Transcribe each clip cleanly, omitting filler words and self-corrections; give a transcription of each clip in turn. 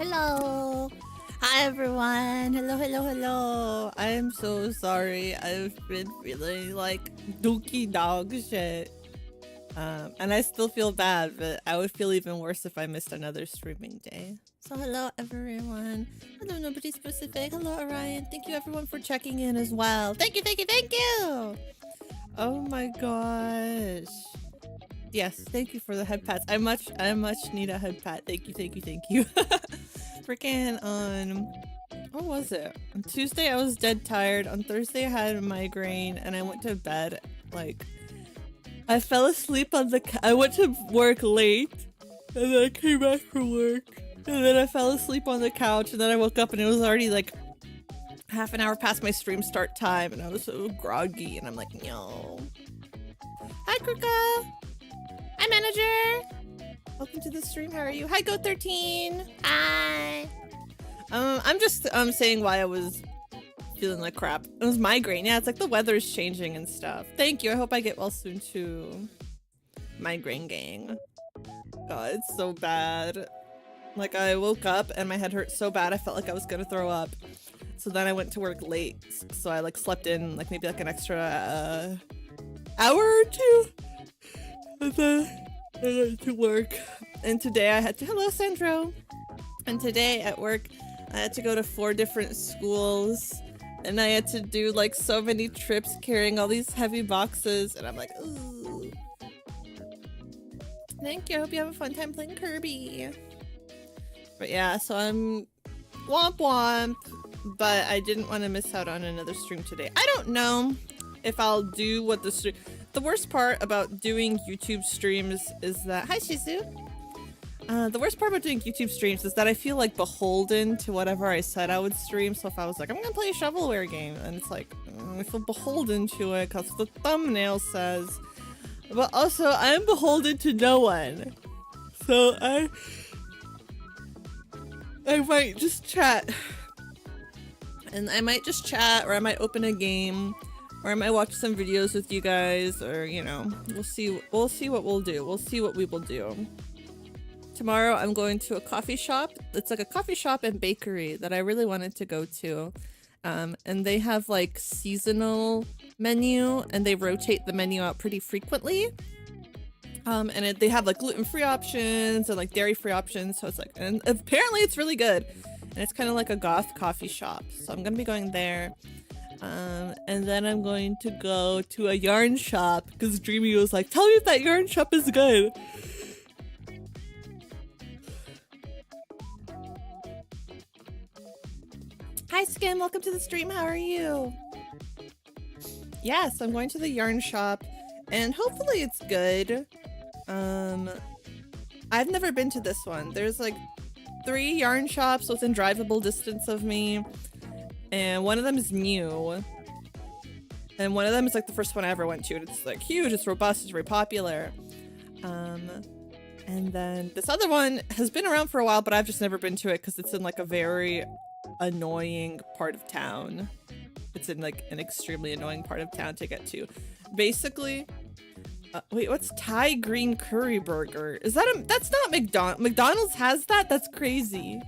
Hello. Hi everyone. Hello. I am so sorry. I've been feeling like dookie dog shit. And I still feel bad, but I would feel even worse if I missed another streaming day. So hello everyone. Hello nobody specific. Hello Orion. Thank you everyone for checking in as well. Thank you. Oh my gosh. Yes, thank you for the head pats. I much need a head pat. Thank you. Freaking on what was it? On Tuesday I was dead tired. On Thursday I had a migraine and I went to bed like I fell asleep on the I went to work late and then I came back from work and then I fell asleep on the couch and then I woke up and it was already like half an hour past my stream start time and I was so groggy and I'm like, no. Hi Kruka! Hi manager! Welcome to the stream, how are you? Hi Go13! Hi! I'm just saying why I was feeling like crap. It was migraine. Yeah, it's like the weather's changing and stuff. Thank you, I hope I get well soon too. Migraine gang. God, it's so bad. Like I woke up and my head hurt so bad I felt like I was gonna throw up. So then I went to work late. So I like slept in like maybe like an extra hour or two. And then I went to work. And today I had to, hello Sandro. And today at work, I had to go to 4 different schools. And I had to do like so many trips carrying all these heavy boxes. And I'm like, ooh. Thank you, I hope you have a fun time playing Kirby. But yeah, so I'm womp womp. But I didn't want to miss out on another stream today. I don't know if I'll do what the stream... The worst part about doing YouTube streams is that... Hi, Shizu! The worst part about doing YouTube streams is that I feel like beholden to whatever I said I would stream. So if I was like, I'm gonna play a shovelware game, and it's like, I feel beholden to it because the thumbnail says. But also, I'm beholden to no one. So I might just chat. And I might just chat, or I might open a game, or I might watch some videos with you guys, or you know, we'll see what we'll do. We'll see what we will do. Tomorrow I'm going to a coffee shop. It's like a coffee shop and bakery that I really wanted to go to. And they have like seasonal menu and they rotate the menu out pretty frequently. They have like gluten-free options and like dairy-free options. So it's like, and apparently it's really good. And it's kind of like a goth coffee shop. So I'm gonna be going there. And then I'm going to go to a yarn shop because Dreamy was like, tell me if that yarn shop is good. Hi Skim, welcome to the stream, how are you? Yes, I'm going to the yarn shop and hopefully it's good. I've never been to this one. There's like 3 yarn shops within drivable distance of me, and one of them is new. And one of them is like the first one I ever went to, and it's like huge, it's robust, it's very popular. And then this other one has been around for a while, but I've just never been to it because it's in like a very annoying part of town. It's in like an extremely annoying part of town to get to. Basically, wait, what's Thai green curry burger? Is that that's not McDonald's. McDonald's has that? That's crazy.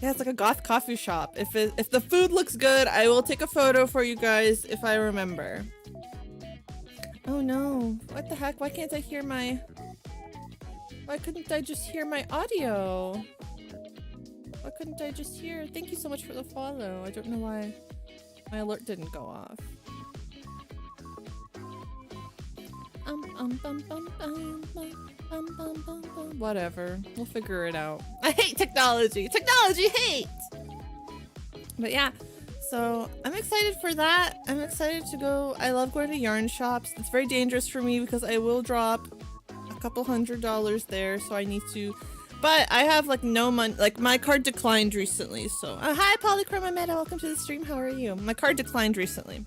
Yeah, it's like a goth coffee shop. If the food looks good, I will take a photo for you guys if I remember. Oh no, what the heck? Why can't I hear my... Why couldn't I just hear my audio? Why couldn't I just hear? Thank you so much for the follow. I don't know why my alert didn't go off. Whatever. We'll figure it out. I hate technology! Technology hate! But yeah, so I'm excited for that. I'm excited to go. I love going to yarn shops. It's very dangerous for me because I will drop a couple $100 there, so I need to... But I have like no money, like my card declined recently, so... hi Polychroma Meta, welcome to the stream, how are you? My card declined recently,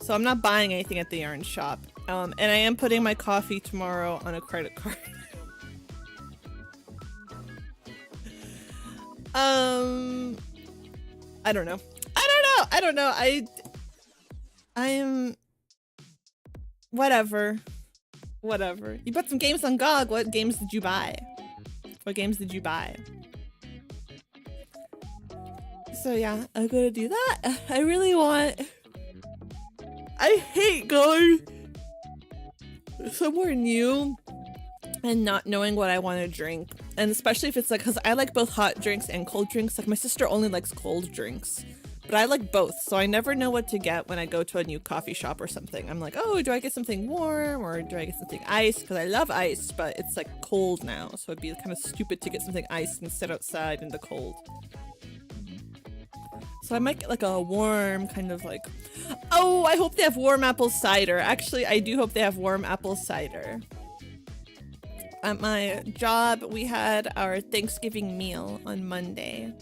so I'm not buying anything at the yarn shop. And I am putting my coffee tomorrow on a credit card. I don't know. I am... Whatever. You bought some games on GOG, what games did you buy? What games did you buy? So yeah, I'm gonna do that. I really want... I hate going somewhere new and not knowing what I want to drink. And especially if it's like, because I like both hot drinks and cold drinks. Like my sister only likes cold drinks, but I like both. So I never know what to get when I go to a new coffee shop or something. I'm like, oh, do I get something warm or do I get something iced? Because I love ice, but it's like cold now. So it'd be kind of stupid to get something iced and sit outside in the cold. So I might get like a warm kind of like, oh, I hope they have warm apple cider. Actually, I do hope they have warm apple cider. At my job, we had our Thanksgiving meal on Monday.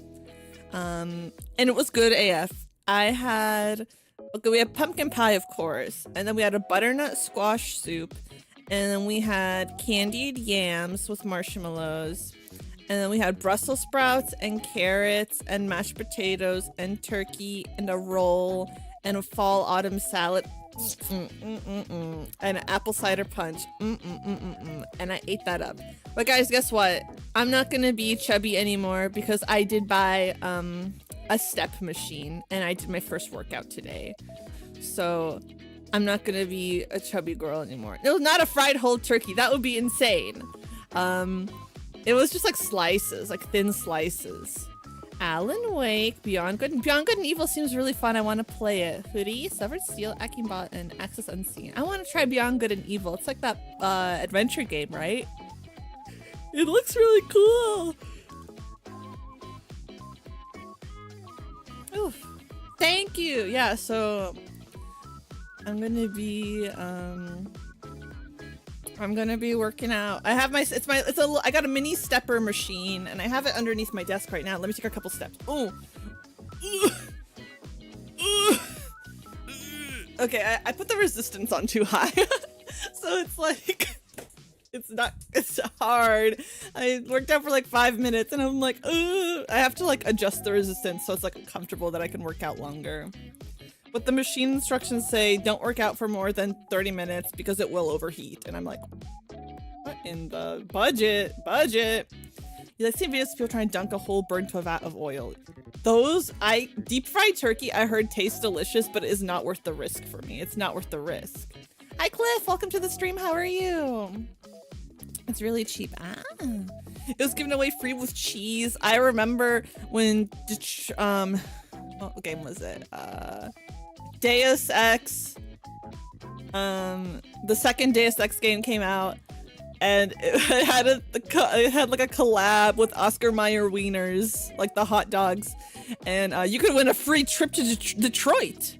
And it was good AF. We had pumpkin pie, of course. And then we had a butternut squash soup. And then we had candied yams with marshmallows. And then we had Brussels sprouts and carrots and mashed potatoes and turkey and a roll and a fall autumn salad. And an apple cider punch. And I ate that up. But guys, guess what? I'm not gonna be chubby anymore because I did buy a step machine and I did my first workout today. So I'm not gonna be a chubby girl anymore. It was not a fried whole turkey. That would be insane. It was just like slices, like thin slices. Alan Wake, Beyond Good and Evil seems really fun. I want to play it. Hoodie, Severed Steel, Akimbot, and Access Unseen. I want to try Beyond Good and Evil. It's like that adventure game, right? It looks really cool. Oof. Thank you. Yeah, so I'm gonna be working out. I have I got a mini stepper machine and I have it underneath my desk right now. Let me take a couple steps. Oh. Okay, I put the resistance on too high. So it's like, it's hard. I worked out for like 5 minutes and I'm like, I have to like adjust the resistance so it's like comfortable that I can work out longer. But the machine instructions say don't work out for more than 30 minutes because it will overheat. And I'm like, what in the budget? You like see videos of people trying to dunk a whole bird into a vat of oil. Deep fried turkey I heard tastes delicious, but it is not worth the risk for me. It's not worth the risk. Hi Cliff, welcome to the stream. How are you? It's really cheap. It was given away free with cheese. I remember when what game was it? Deus Ex. The second Deus Ex game came out, and it had like a collab with Oscar Mayer wieners, like the hot dogs, and you could win a free trip to Detroit.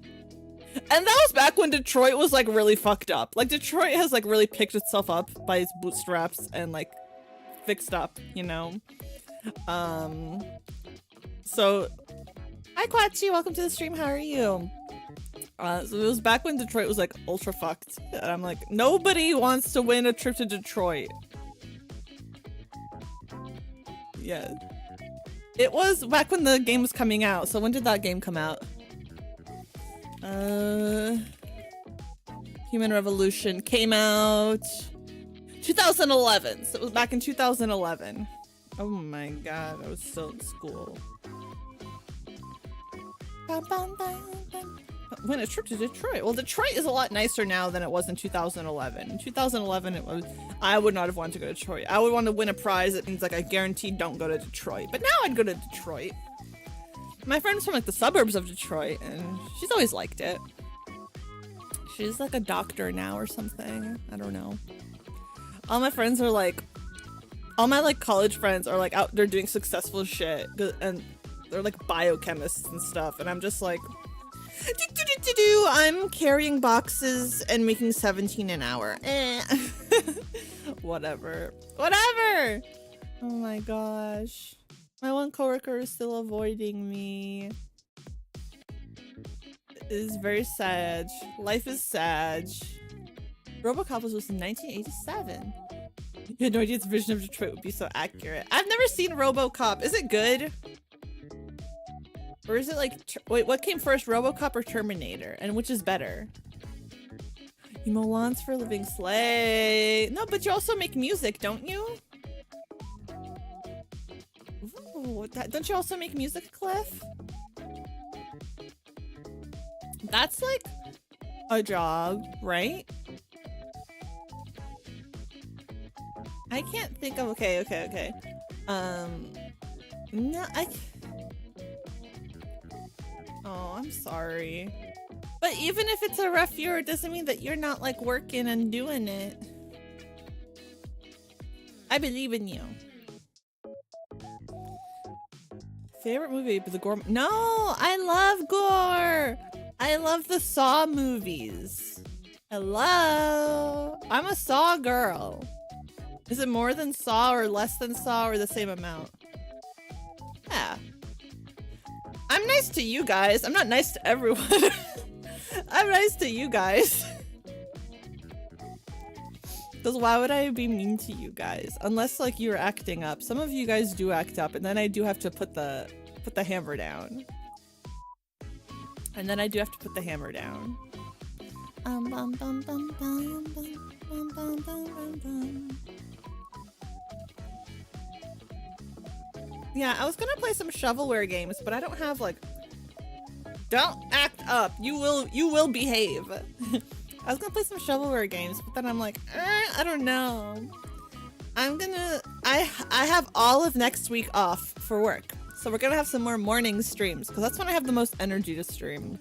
And that was back when Detroit was like really fucked up. Like Detroit has like really picked itself up by its bootstraps and like fixed up, you know. So hi Quachi, welcome to the stream. How are you? So it was back when Detroit was like ultra fucked, and I'm like, nobody wants to win a trip to Detroit. Yeah, it was back when the game was coming out. So when did that game come out? Human Revolution came out 2011. So it was back in 2011. Oh my god, I was still in school. Win a trip to Detroit. Well, Detroit is a lot nicer now than it was in 2011. In 2011, I would not have wanted to go to Detroit. I would want to win a prize that means like I guaranteed don't go to Detroit. But now I'd go to Detroit. My friend's from like the suburbs of Detroit, and she's always liked it. She's like a doctor now or something. I don't know. All my friends are like, all my like college friends are like out there doing successful shit, and they're like biochemists and stuff, and I'm just like, I'm carrying boxes and making 17 an hour. Whatever. Oh my gosh. My one coworker is still avoiding me. It is very sad. Life is sad. RoboCop was in 1987. You had no idea its vision of Detroit would be so accurate. I've never seen RoboCop. Is it good? Or is it like, wait, what came first, RoboCop or Terminator? And which is better? You mow lawns for a living, slay. No, but you also make music, don't you? Ooh, don't you also make music, Cliff? That's like a job, right? I can't think of, okay. No, oh, I'm sorry. But even if it's a rough year, it doesn't mean that you're not like working and doing it. I believe in you. Favorite movie, but the gore. No, I love gore. I love the Saw movies. Hello, I'm a Saw girl. Is it more than Saw or less than Saw or the same amount? Yeah. I'm nice to you guys. I'm not nice to everyone. I'm nice to you guys. Because why would I be mean to you guys? Unless like you're acting up. Some of you guys do act up, and then I do have to put the hammer down. And then I do have to put the hammer down. Yeah, I was gonna play some shovelware games, but I don't have like. Don't act up. You will behave. I was gonna play some shovelware games, but then I'm like, I don't know. I have all of next week off for work. So we're gonna have some more morning streams, because that's when I have the most energy to stream.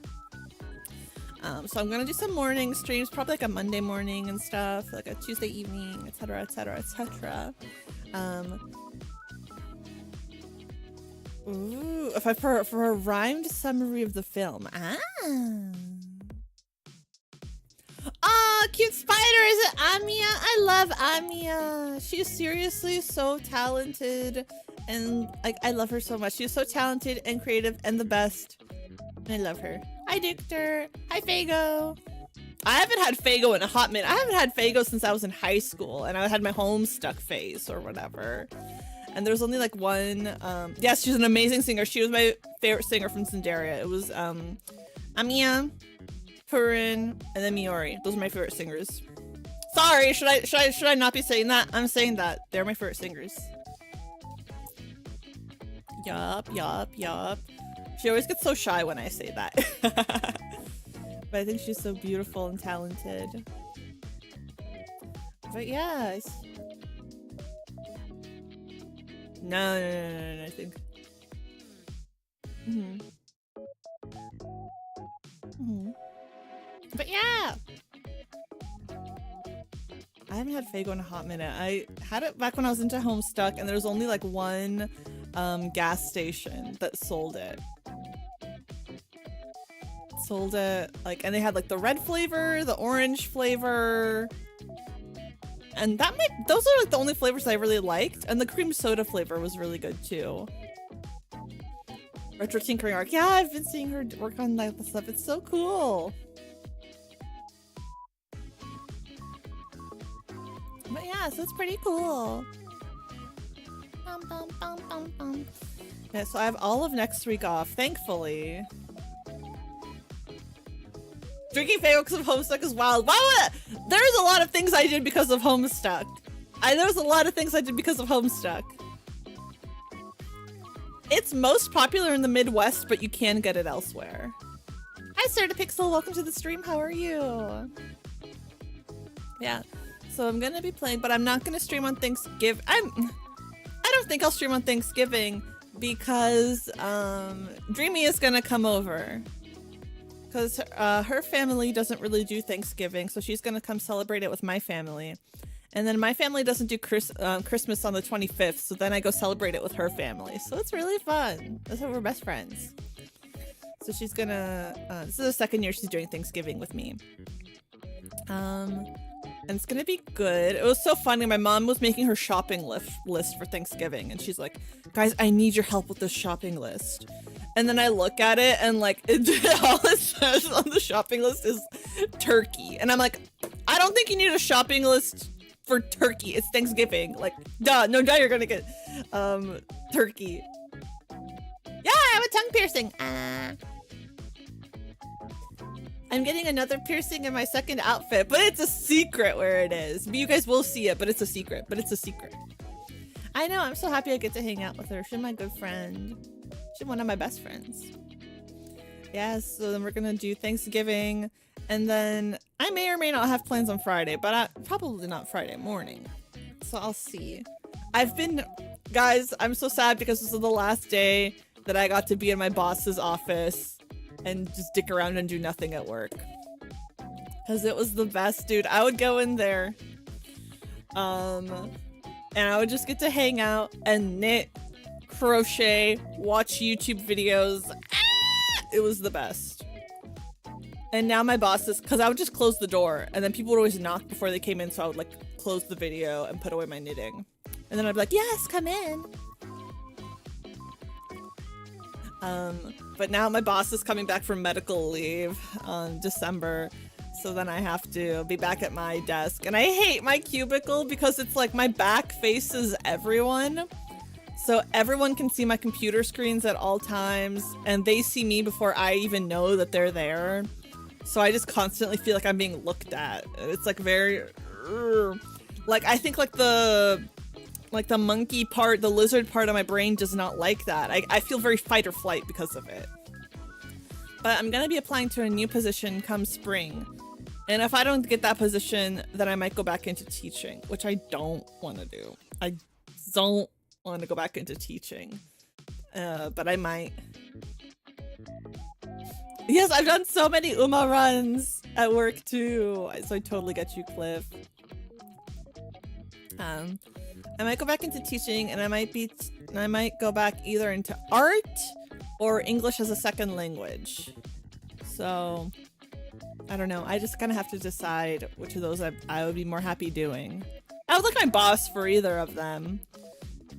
So I'm gonna do some morning streams, probably like a Monday morning and stuff, like a Tuesday evening, etc, etc, etc. Ooh, if I for a rhymed summary of the film. Ah, cute spider. Is it Amiya? I love Amiya. She's seriously so talented, and like I love her so much. She's so talented and creative and the best. And I love her. Hi, Dictor. Hi, Fago. I haven't had Fago in a hot minute. I haven't had Fago since I was in high school, and I had my Homestuck phase or whatever. And there's only like one. Yes, she's an amazing singer. She was my favorite singer from Cinderia. It was Amiya, Purin, and then Miori. Those are my favorite singers. Sorry, should I not be saying that? I'm saying that. They're my favorite singers. Yup. She always gets so shy when I say that. But I think she's so beautiful and talented. But yeah. No, I think. But yeah! I haven't had Fago in a hot minute. I had it back when I was into Homestuck, and there was only like one gas station that sold it. Like, and they had like the red flavor, the orange flavor, and those are like the only flavors I really liked, and the cream soda flavor was really good too. Retro Tinkering Arc. Yeah, I've been seeing her work on that stuff. It's so cool. But yeah, so it's pretty cool. Yeah, so I have all of next week off, thankfully. Drinking Fago because of Homestuck is wild. Why would there's a lot of things I did because of Homestuck. There's a lot of things I did because of Homestuck. It's most popular in the Midwest, but you can get it elsewhere. Hi, Pixel. Welcome to the stream. How are you? Yeah. So I'm gonna be playing, but I'm not gonna stream on Thanksgiving. I don't think I'll stream on Thanksgiving because Dreamy is gonna come over. Because her family doesn't really do Thanksgiving, so she's gonna come celebrate it with my family. And then my family doesn't do Christmas on the 25th, so then I go celebrate it with her family. So it's really fun. That's why we're best friends. So she's gonna, this is the second year she's doing Thanksgiving with me. And it's gonna be good. It was so funny. My mom was making her shopping list for Thanksgiving, and she's like, guys, I need your help with this shopping list. And then I look at it, and like, all it says on the shopping list is turkey. And I'm like, I don't think you need a shopping list for turkey. It's Thanksgiving. Like, duh, no doubt you're gonna get turkey. Yeah, I have a tongue piercing. I'm getting another piercing in my second outfit, but it's a secret where it is. You guys will see it, but it's a secret. I know, I'm so happy I get to hang out with her. She's my good friend. She's one of my best friends. Yes, so then we're gonna do Thanksgiving, and then I may or may not have plans on Friday, but probably not Friday morning. So I'll see. Guys, I'm so sad because this is the last day that I got to be in my boss's office and just dick around and do nothing at work. Because it was the best, dude. I would go in there, and I would just get to hang out and knit, crochet, watch YouTube videos. It was the best. And now my boss is, because I would just close the door and then people would always knock before they came in, so I would like close the video and put away my knitting. And then I'd be like, yes, come in. But now my boss is coming back from medical leave on December, so then I have to be back at my desk. And I hate my cubicle because it's like my back faces everyone. So everyone can see my computer screens at all times, and they see me before I even know that they're there. So I just constantly feel like I'm being looked at. It's like very, like I think like the monkey part, the lizard part of my brain does not like that. I feel very fight or flight because of it. But I'm gonna be applying to a new position come spring. And if I don't get that position, then I might go back into teaching, which I don't want to do. I don't want to go back into teaching, but I might. Yes, I've done so many Uma runs at work too, so I totally get you, Cliff. I might go back into teaching, and I might go back either into art or English as a second language. So I don't know. I just kind of have to decide which of those I would be more happy doing. I would like my boss for either of them.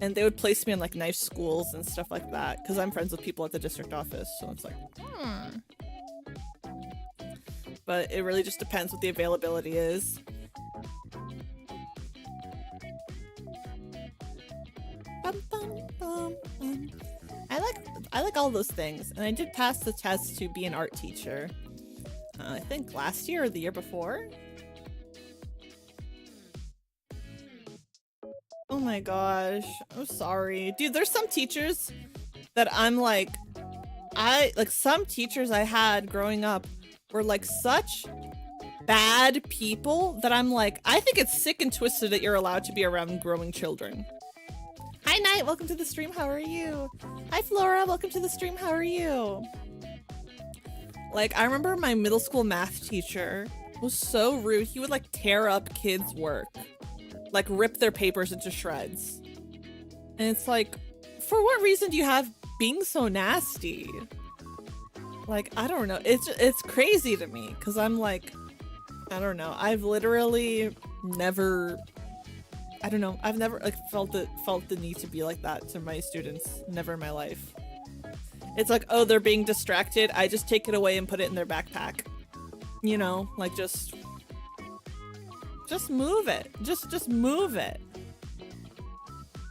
And they would place me in like nice schools and stuff like that, because I'm friends with people at the district office, so it's like, But it really just depends what the availability is. Bum, bum, bum, bum. I like all those things, and I did pass the test to be an art teacher. I think last year or the year before. Oh my gosh, I'm sorry. Dude, there's some teachers that I'm like, some teachers I had growing up were like such bad people that I'm like, I think it's sick and twisted that you're allowed to be around growing children. Hi Knight, welcome to the stream, how are you? Hi Flora, welcome to the stream, how are you? Like, I remember my middle school math teacher was so rude. He would like tear up kids' work. Like rip their papers into shreds. And it's like, for what reason do you have being so nasty? Like, I don't know. It's crazy to me, because I'm like, I don't know. I've literally never, I don't know. I've never like felt the need to be like that to my students. Never in my life. It's like, oh, they're being distracted. I just take it away and put it in their backpack. You know, like just move it. Just move it.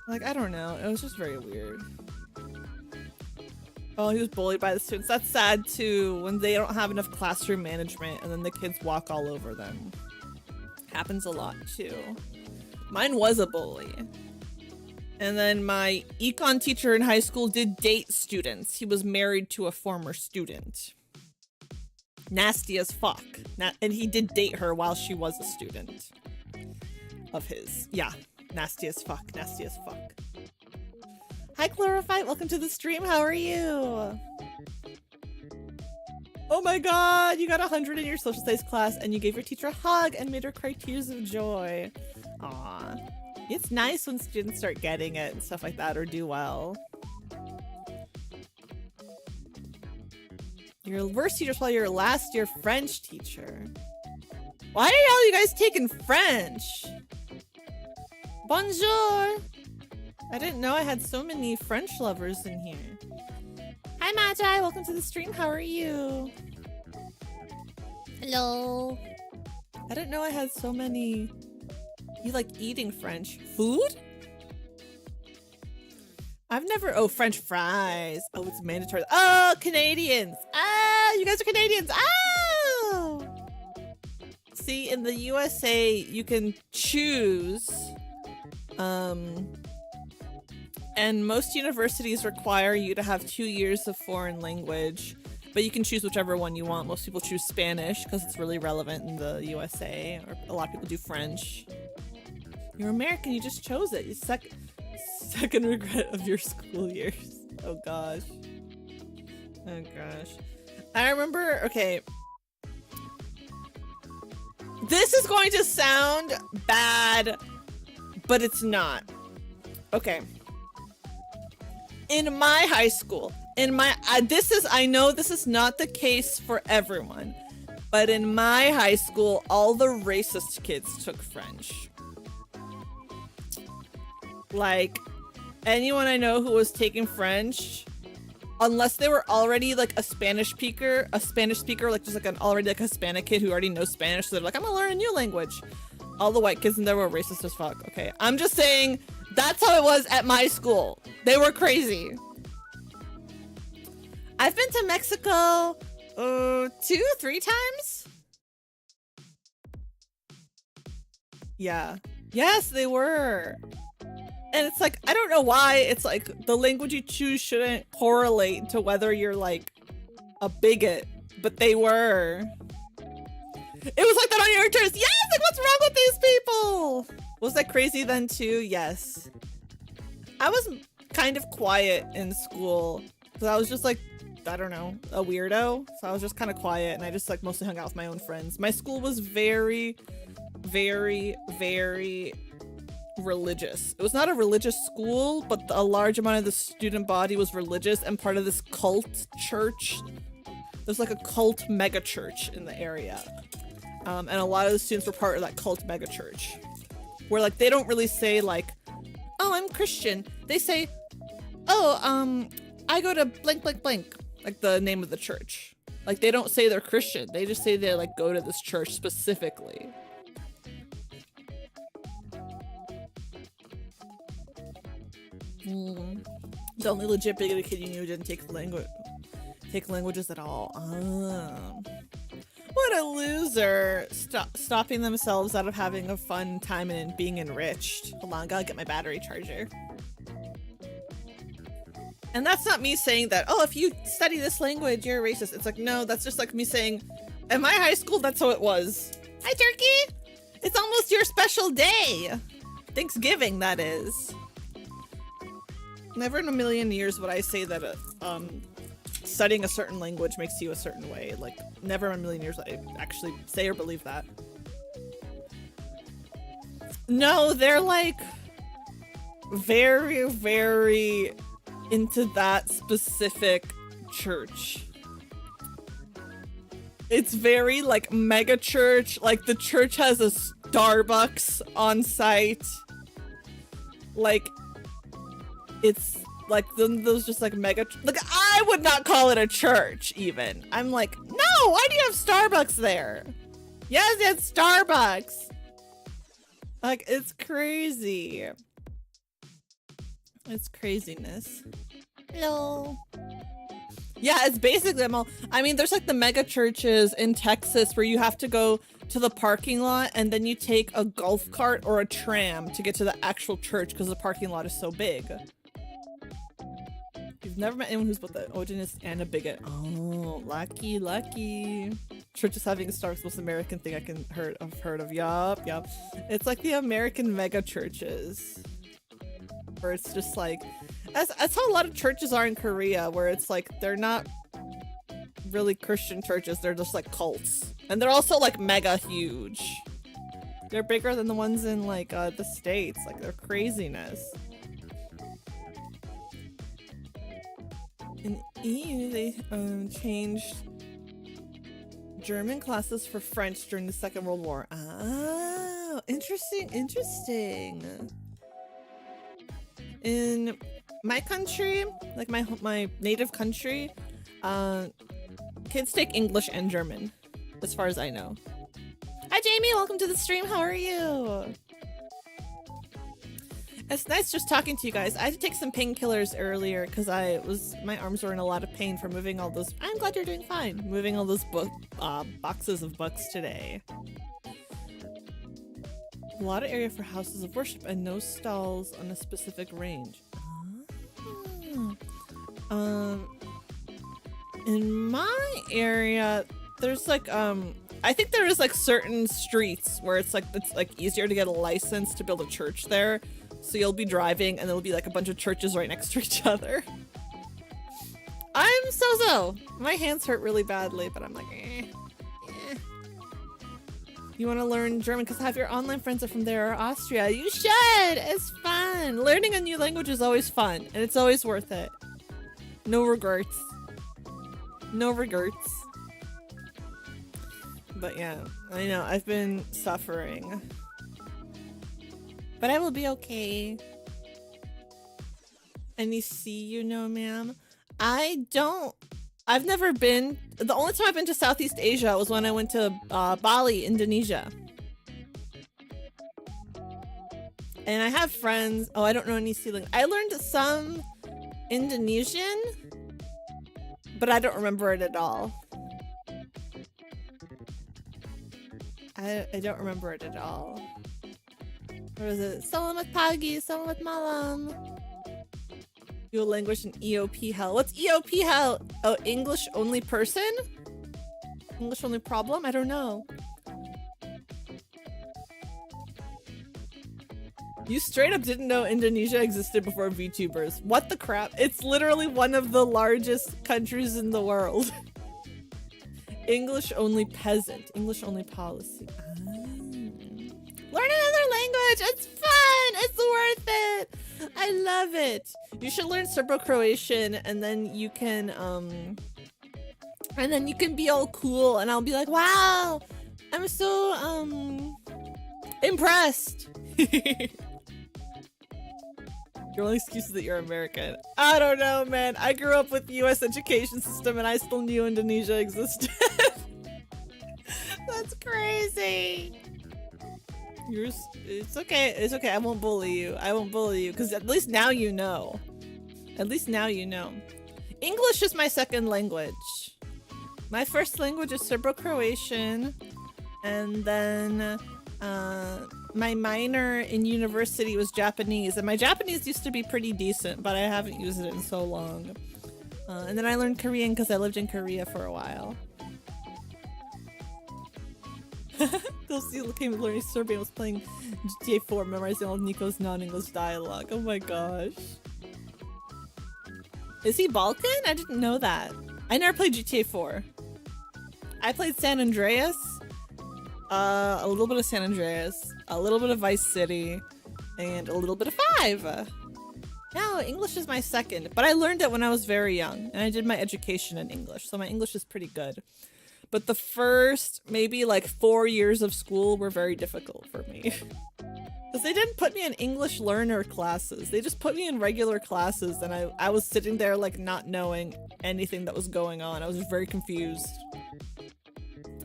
Like, I don't know. It was just very weird. Oh, he was bullied by the students. That's sad too, when they don't have enough classroom management and then the kids walk all over them. Happens a lot too. Mine was a bully. And then my econ teacher in high school did date students. He was married to a former student. Nasty as fuck. And he did date her while she was a student of his. Yeah, nasty as fuck, nasty as fuck. Hi Chlorophyte, welcome to the stream, how are you? Oh my god, you got 100 in your social studies class and you gave your teacher a hug and made her cry tears of joy. Aw. It's nice when students start getting it and stuff like that, or do well. Your worst teacher's probably your last year French teacher. Why are all you guys taking French? Bonjour! I didn't know I had so many French lovers in here. Hi Magi, welcome to the stream, how are you? Hello. I didn't know I had so many. You like eating French food? I've never, oh, French fries. Oh, it's mandatory. Oh, Canadians. Ah, you guys are Canadians. Oh! See, in the USA, you can choose, and most universities require you to have 2 years of foreign language. but you can choose whichever one you want. Most people choose Spanish because it's really relevant in the USA, or a lot of people do French. You're American, you just chose it. Second regret of your school years. Oh gosh. Oh gosh. I remember, okay. This is going to sound bad, but it's not. Okay. In my high school, I know this is not the case for everyone, but in my high school, all the racist kids took French. Like, anyone I know who was taking French, unless they were already like a Spanish speaker, like just like an already like a Hispanic kid who already knows Spanish, so they're like, I'm gonna learn a new language. All the white kids in there were racist as fuck. Okay, I'm just saying that's how it was at my school. They were crazy. I've been to Mexico 2-3 times. Yeah. Yes, they were. And it's like, I don't know why. It's like the language you choose shouldn't correlate to whether you're like a bigot, but they were. It was like that on your turns. Yes, like what's wrong with these people? Was that crazy then too? Yes. I was kind of quiet in school because I was just like, I don't know, a weirdo. So I was just kind of quiet and I just like mostly hung out with my own friends. My school was very, very, very religious. It was not a religious school, but a large amount of the student body was religious and part of this cult church. There's like a cult mega church in the area. And a lot of the students were part of that cult mega church. Where like they don't really say like, oh, I'm Christian. They say, oh, I go to blank blank blank, like the name of the church. Like they don't say they're Christian. They just say they like go to this church specifically. The only legit bigoted kid you knew didn't take languages at all. What a loser. Stopping themselves out of having a fun time and being enriched. Hold on, gotta get my battery charger. And that's not me saying that, oh, if you study this language, you're a racist. It's like, no, that's just like me saying, at my high school, that's how it was. Hi, Turkey. It's almost your special day. Thanksgiving, that is. Never in a million years would I say that studying a certain language makes you a certain way. Like, never in a million years would I actually say or believe that. No, they're like very, very into that specific church. It's very like mega church. Like the church has a Starbucks on site. Like, it's like those just like mega, like I would not call it a church even. I'm like, no, why do you have Starbucks there? Yes, it's Starbucks. Like, it's crazy. It's craziness. Hello. Yeah, it's basically, I mean, there's like the mega churches in Texas where you have to go to the parking lot and then you take a golf cart or a tram to get to the actual church because the parking lot is so big. You've never met anyone who's both the Odinist and a bigot. Oh, lucky, lucky. Churches having a Starbucks, most American thing I've heard of. Yup. It's like the American mega churches. Where it's just like, that's how a lot of churches are in Korea, where it's like, they're not really Christian churches, they're just like cults. And they're also like mega huge. They're bigger than the ones in like the States, like they're craziness. In EU, they changed German classes for French during the Second World War. Oh, interesting. In my country, like my native country, kids take English and German, as far as I know. Hi Jamie, welcome to the stream. How are you? It's nice just talking to you guys. I had to take some painkillers earlier because my arms were in a lot of pain for moving all those. I'm glad you're doing fine. Moving all those boxes of books today. A lot of area for houses of worship and no stalls on a specific range. In my area, there's like I think there is like certain streets where it's like easier to get a license to build a church there. So you'll be driving and there'll be like a bunch of churches right next to each other. I'm so. My hands hurt really badly, but I'm like, eh. You want to learn German because half your online friends are from there or Austria. You should. It's fun. Learning a new language is always fun, and it's always worth it. No regrets. No regrets. But yeah, I know I've been suffering, but I will be okay. Any sea, you know, ma'am? I've never been. The only time I've been to Southeast Asia was when I went to Bali, Indonesia. And I have friends. Oh, I don't know any sea language. I learned some Indonesian, but I don't remember it at all. I don't remember it at all. Or is it Selamat pagi, selamat malam? Dual language and EOP hell. What's EOP hell? Oh, English only person? English only problem? I don't know. You straight up didn't know Indonesia existed before VTubers. What the crap? It's literally one of the largest countries in the world. English only peasant. English only policy. Learn another language. It's fun. It's worth it. I love it. You should learn Serbo-Croatian and then you can be all cool and I'll be like, wow, I'm so impressed. Your only excuse is that you're American. I don't know, man. I grew up with the US education system and I still knew Indonesia existed. That's crazy. It's okay. It's okay. I won't bully you. I won't bully you because at least now you know. At least now you know. English is my second language. My first language is Serbo-Croatian, and then my minor in university was Japanese, and my Japanese used to be pretty decent, but I haven't used it in so long. And then I learned Korean because I lived in Korea for a while. They'll see came learning Serbian was playing GTA 4, memorizing all of Nico's non-English dialogue. Oh my gosh. Is he Balkan? I didn't know that. I never played GTA 4. I played San Andreas, a little bit of San Andreas, a little bit of Vice City, and a little bit of 5. No, English is my second, but I learned it when I was very young, and I did my education in English, so my English is pretty good. But the first, maybe like 4 years of school were very difficult for me. Because they didn't put me in English learner classes. They just put me in regular classes, and I was sitting there like not knowing anything that was going on. I was very confused.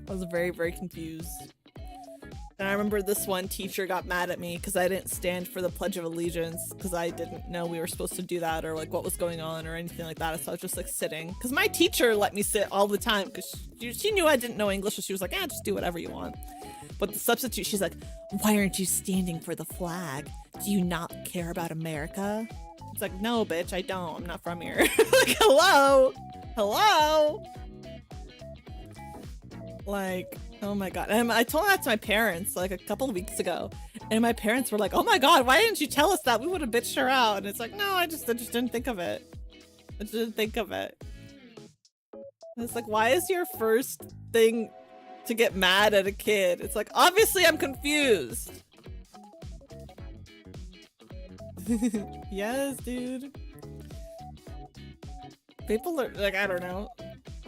I was very, very confused. And I remember this one teacher got mad at me because I didn't stand for the Pledge of Allegiance because I didn't know we were supposed to do that or like what was going on or anything like that. So I was just like sitting because my teacher let me sit all the time because she knew I didn't know English, so she was like, just do whatever you want. But the substitute, she's like, why aren't you standing for the flag? Do you not care about America? It's like, no, bitch, I don't. I'm not from here. Like, hello? Hello? Like, oh my god. And I told that to my parents like a couple of weeks ago. And my parents were like, oh my god, why didn't you tell us that? We would have bitched her out. And it's like, no, I just didn't think of it. I just didn't think of it. And it's like, why is your first thing to get mad at a kid? It's like, obviously I'm confused. Yes, dude. People are like, I don't know.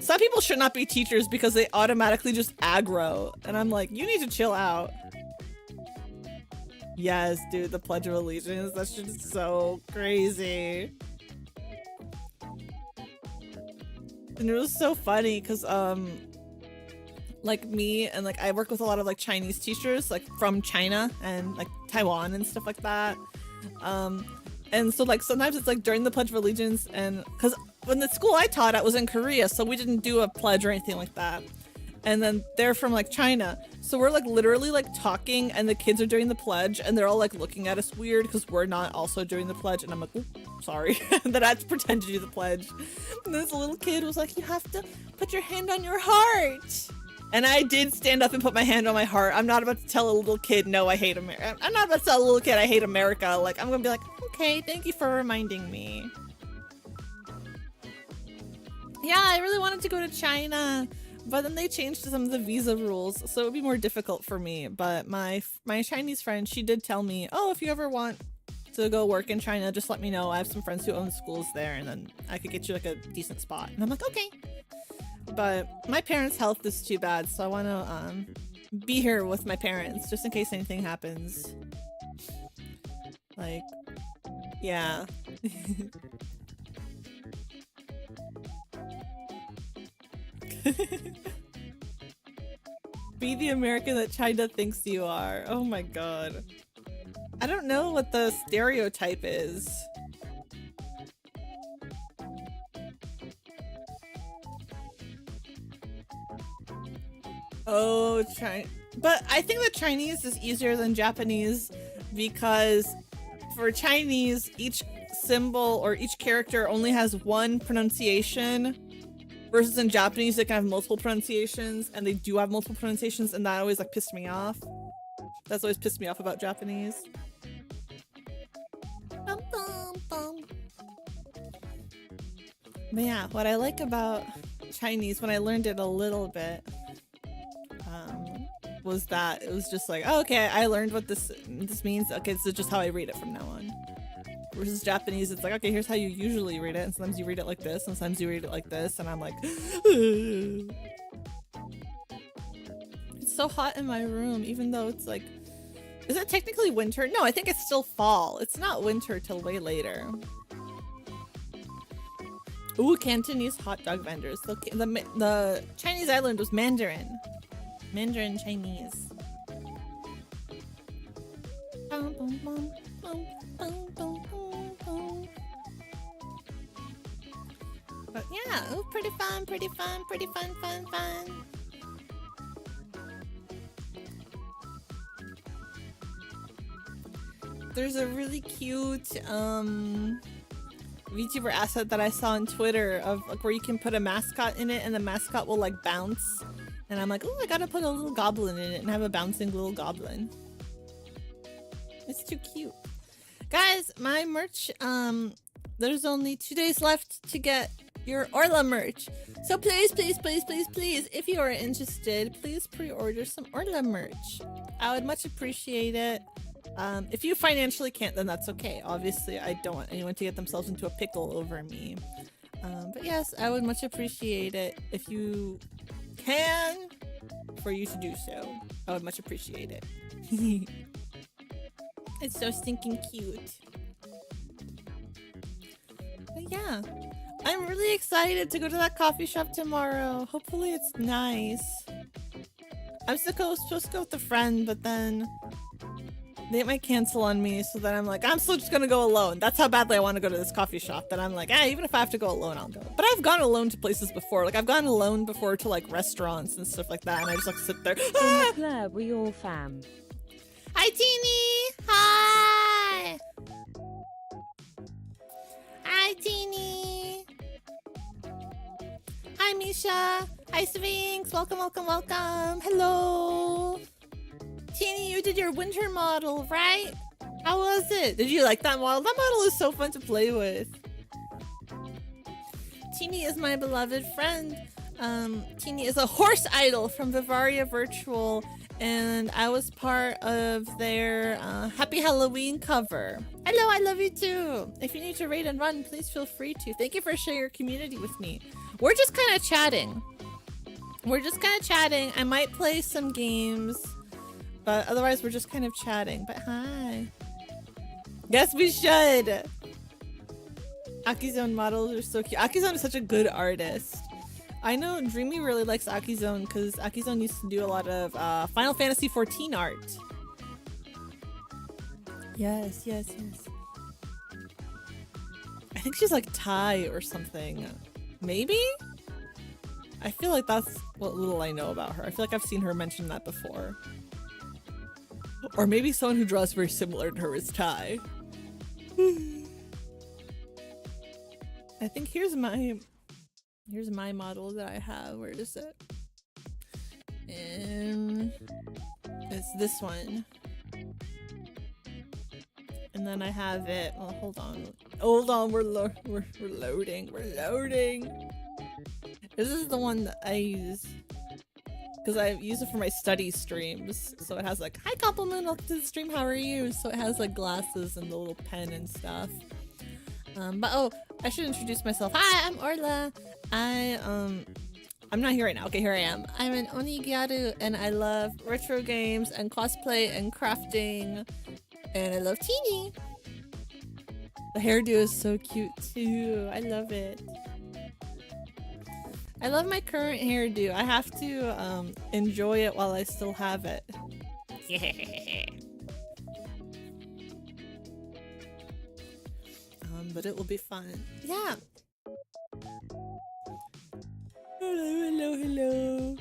Some people should not be teachers because they automatically just aggro. And I'm like, you need to chill out. Yes, dude, the Pledge of Allegiance. That's just so crazy. And it was so funny because, like me and like I work with a lot of like Chinese teachers, like from China and like Taiwan and stuff like that. And so like sometimes it's like during the Pledge of Allegiance, and because when the school I taught at was in Korea, so we didn't do a pledge or anything like that. and then they're from like China. So we're like literally like talking, and the kids are doing the pledge, and they're all like looking at us weird because we're not also doing the pledge. And I'm like, sorry. And then I had to pretend to do the pledge. And this little kid was like, you have to put your hand on your heart. And I did stand up and put my hand on my heart. I'm not about to tell a little kid, no, I hate America. I'm not about to tell a little kid I hate America. Like, I'm gonna be like, okay, thank you for reminding me. Yeah, I really wanted to go to China, but then they changed some of the visa rules, so it would be more difficult for me. But my Chinese friend, she did tell me, oh, if you ever want to go work in China, just let me know. I have some friends who own schools there, and then I could get you like a decent spot. And I'm like, okay. But my parents' health is too bad, so I want to be here with my parents just in case anything happens. Like, yeah. Be the American that China thinks you are. Oh my god. I don't know what the stereotype is. Oh, but I think that Chinese is easier than Japanese because for Chinese, each symbol or each character only has one pronunciation, versus in Japanese they can have multiple pronunciations, and they do have multiple pronunciations, and that always like pissed me off. That's always pissed me off about Japanese. Bum, bum, bum. But yeah, what I like about Chinese, when I learned it a little bit, was that it was just like, oh, okay, I learned what this means. Okay, this is just how I read it from now on. Versus Japanese, it's like, okay, here's how you usually read it, and sometimes you read it like this, and sometimes you read it like this, and I'm like, it's so hot in my room, even though it's like, is it technically winter? No, I think it's still fall. It's not winter till way later. Ooh, Cantonese hot dog vendors. The Chinese I learned was Mandarin. Mandarin Chinese. Bum, bum, bum, bum, bum, bum, bum, bum. But yeah, ooh, pretty fun, pretty fun, pretty fun, fun, fun. There's a really cute VTuber asset that I saw on Twitter of like where you can put a mascot in it and the mascot will like bounce. And I'm like, oh, I gotta put a little goblin in it and have a bouncing little goblin. It's too cute. Guys, my merch, there's only 2 days left to get your Orla merch. So please, please, please, please, please, if you are interested, please pre-order some Orla merch. I would much appreciate it. If you financially can't, then that's okay. Obviously, I don't want anyone to get themselves into a pickle over me. But yes, I would much appreciate it if you can, for you to do so. I would much appreciate it. It's so stinking cute. But yeah, I'm really excited to go to that coffee shop tomorrow. Hopefully it's nice. I'm supposed to go with a friend, but then they might cancel on me, so then I'm like, I'm still just gonna go alone. That's how badly I want to go to this coffee shop, that I'm like, even if I have to go alone, I'll go. But I've gone alone to places before. Like, I've gone alone before to, like, restaurants and stuff like that, and I just, like, sit there. In the club, we all fam. Hi, Teeny! Hi! Hi, Teeny! Hi, Misha! Hi, Sphinx! Welcome, welcome, welcome! Hello! Teeny, you did your winter model, right? How was it? Did you like that model? That model is so fun to play with. Teeny is my beloved friend. Teeny is a horse idol from Bavaria Virtual, and I was part of their Happy Halloween cover. Hello, I love you too. If you need to raid and run, please feel free to. Thank you for sharing your community with me. We're just kind of chatting. I might play some games, but otherwise we're just kind of chatting. But hi. Yes, we should. Akizone models are so cute. Akizone is such a good artist. I know Dreamy really likes Akizone because Akizone used to do a lot of Final Fantasy XIV art. Yes, yes, yes. I think she's like Thai or something. Maybe? I feel like that's what little I know about her. I feel like I've seen her mention that before. Or maybe someone who draws very similar to her is Ty. I think here's my model that I have. Where is it? It's this one. And then I have it. Oh, hold on. We're loading. This is the one that I use because I use it for my study streams. So it has like, hi compliment, welcome to the stream. How are you? So it has like glasses and the little pen and stuff. But oh, I should introduce myself. Hi, I'm Orla. I'm not here right now. Okay, here I am. I'm an onigiaru and I love retro games and cosplay and crafting. And I love Teeny. The hairdo is so cute too. I love it. I love my current hairdo. I have to enjoy it while I still have it. But it will be fun. Yeah. Hello.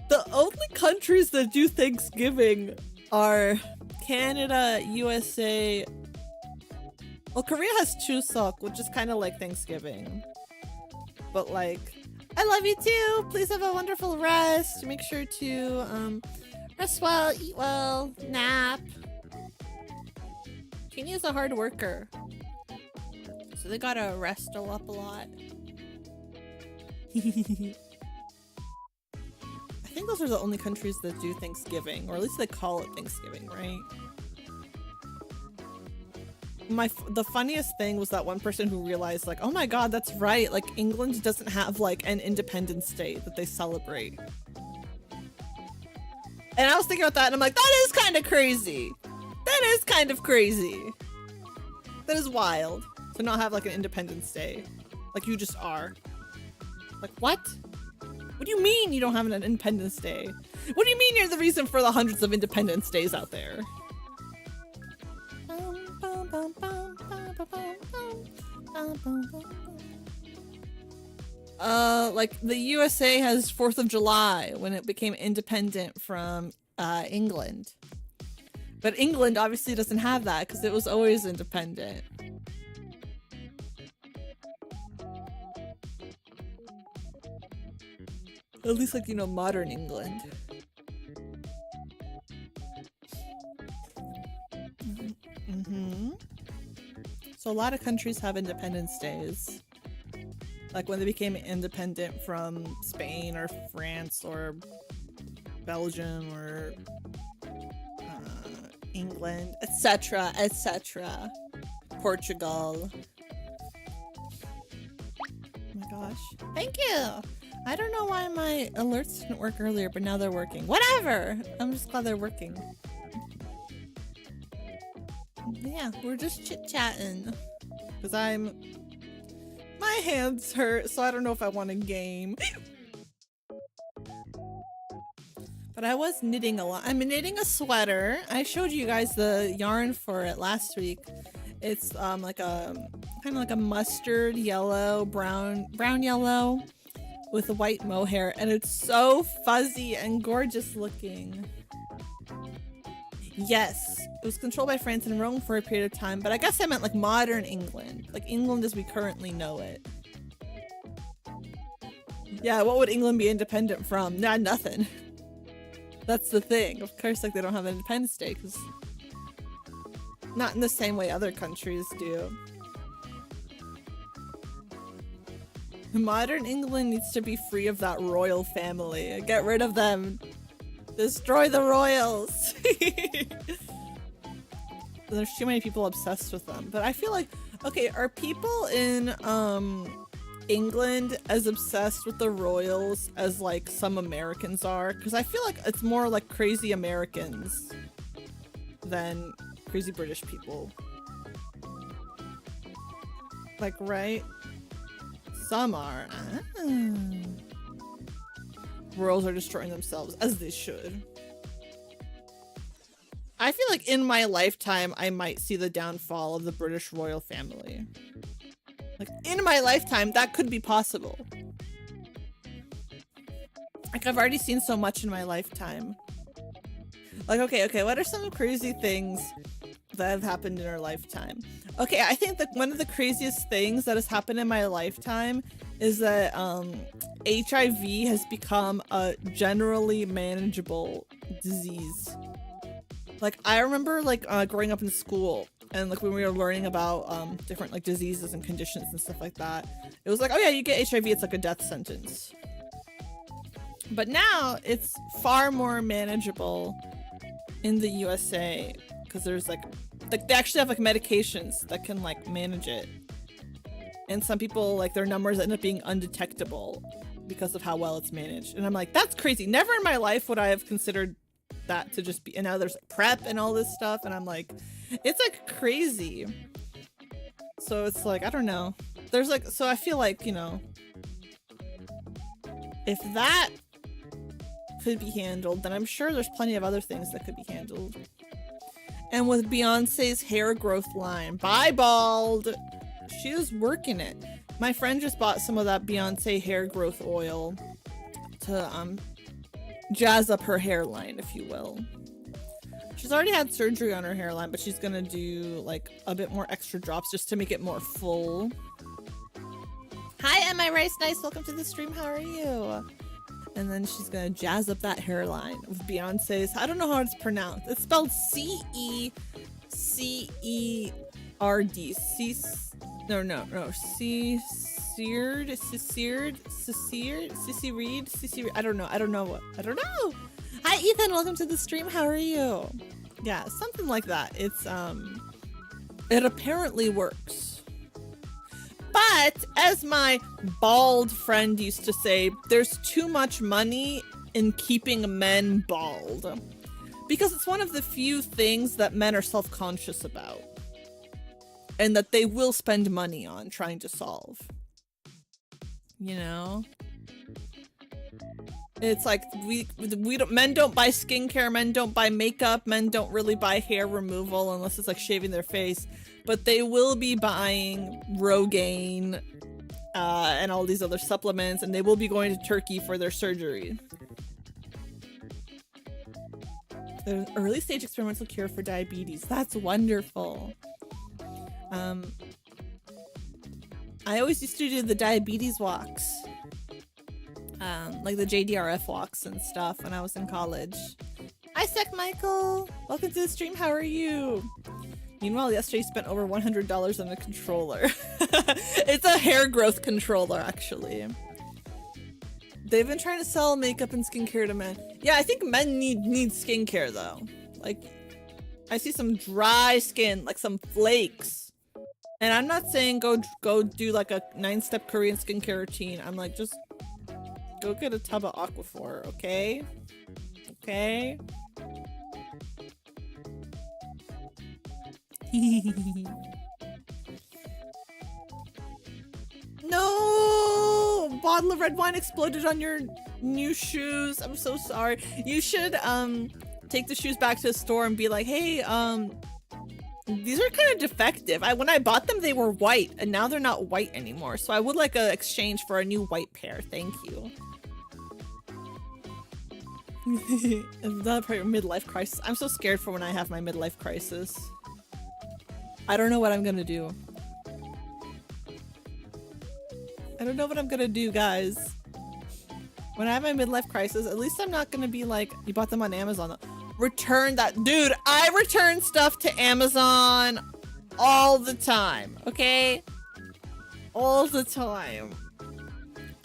The only countries that do Thanksgiving are Canada, USA. Well, Korea has Chuseok, which is kind of like Thanksgiving. But like, I love you too. Please have a wonderful rest. Make sure to rest well, eat well, nap. Kenny is a hard worker, so they gotta rest up a lot. I think those are the only countries that do Thanksgiving, or at least they call it Thanksgiving, right? The funniest thing was that one person who realized like, oh my god, that's right, like England doesn't have like an Independence Day that they celebrate. And I was thinking about that and I'm like, that is kind of crazy. That is kind of crazy. That is wild to not have like an Independence Day. Like you just are. Like what? What do you mean you don't have an Independence Day? What do you mean you're the reason for the hundreds of Independence Days out there? Like the USA has 4th of July when it became independent from England. But England obviously doesn't have that because it was always independent. At least like, you know, modern England. So a lot of countries have Independence Days. Like when they became independent from Spain or France or Belgium or England, etc., etc. Portugal. Oh my gosh. Thank you! I don't know why my alerts didn't work earlier, but now they're working. Whatever! I'm just glad they're working. Yeah, we're just chit-chatting. Because my hands hurt, so I don't know if I want to game. But I was knitting a lot. I'm knitting a sweater. I showed you guys the yarn for it last week. It's like a kind of like a mustard yellow, brown yellow with a white mohair, and it's so fuzzy and gorgeous looking. Yes, it was controlled by France and Rome for a period of time, but I guess I meant like modern England, like England as we currently know it. Yeah, what would England be independent from? Nah, nothing. That's the thing. Of course, like they don't have Independence Day, because not in the same way other countries do. Modern England needs to be free of that royal family. Get rid of them. Destroy the royals. There's too many people obsessed with them. But I feel like, okay, are people in England as obsessed with the royals as like some Americans are? Because I feel like it's more like crazy Americans than crazy British people. Like, right? Some are. Royals are destroying themselves, as they should. I feel like in my lifetime, I might see the downfall of the British royal family. Like, in my lifetime, that could be possible. Like, I've already seen so much in my lifetime. Like, okay, what are some crazy things that have happened in our lifetime? Okay, I think that one of the craziest things that has happened in my lifetime is that HIV has become a generally manageable disease. Like, I remember like growing up in school and like when we were learning about different like diseases and conditions and stuff like that, it was like, oh yeah, you get HIV, it's like a death sentence. But now it's far more manageable in the USA because there's like they actually have like medications that can like manage it. And some people, like, their numbers end up being undetectable because of how well it's managed. And I'm like, that's crazy. Never in my life would I have considered that to just be, and now there's like PrEP and all this stuff. And I'm like, it's like crazy. So it's like, I don't know. There's like, so I feel like, you know, if that could be handled, then I'm sure there's plenty of other things that could be handled. And with Beyonce's hair growth line, bye bald. She is working it. My friend just bought some of that Beyonce hair growth oil to jazz up her hairline, if you will. She's already had surgery on her hairline, but she's gonna do like a bit more extra drops just to make it more full. Hi, Am I Rice Nice? Welcome to the stream. How are you? And then she's gonna jazz up that hairline with Beyonce's. I don't know how it's pronounced. It's spelled C-E-C-E-R-D. Sissy Reed. I don't know. Hi, Ethan. Welcome to the stream. How are you? Yeah, something like that. It's it apparently works. But as my bald friend used to say, there's too much money in keeping men bald. Because it's one of the few things that men are self-conscious about. And that they will spend money on trying to solve. You know? It's like men don't buy skincare, men don't buy makeup, men don't really buy hair removal unless it's like shaving their face. But they will be buying Rogaine and all these other supplements, and they will be going to Turkey for their surgery. There's an early stage experimental cure for diabetes. That's wonderful. I always used to do the diabetes walks. Like the JDRF walks and stuff when I was in college. Hi, Sec Michael! Welcome to the stream, how are you? Meanwhile, yesterday spent over $100 on a controller. It's a hair growth controller, actually. They've been trying to sell makeup and skincare to men. Yeah, I think men need skincare, though. Like, I see some dry skin, like some flakes. And I'm not saying go do like a 9-step Korean skincare routine. I'm like, just go get a tub of Aquaphor, okay? Okay? No! Bottle of red wine exploded on your new shoes. I'm so sorry. You should take the shoes back to the store and be like, hey, these are kind of defective. When I bought them, they were white, and now they're not white anymore. So I would like an exchange for a new white pair. Thank you. Is that part of midlife crisis? I'm so scared for when I have my midlife crisis. I don't know what I'm gonna do. I don't know what I'm gonna do, guys. When I have my midlife crisis, at least I'm not gonna be like, you bought them on Amazon. Return that. Dude, I return stuff to Amazon all the time, okay? All the time.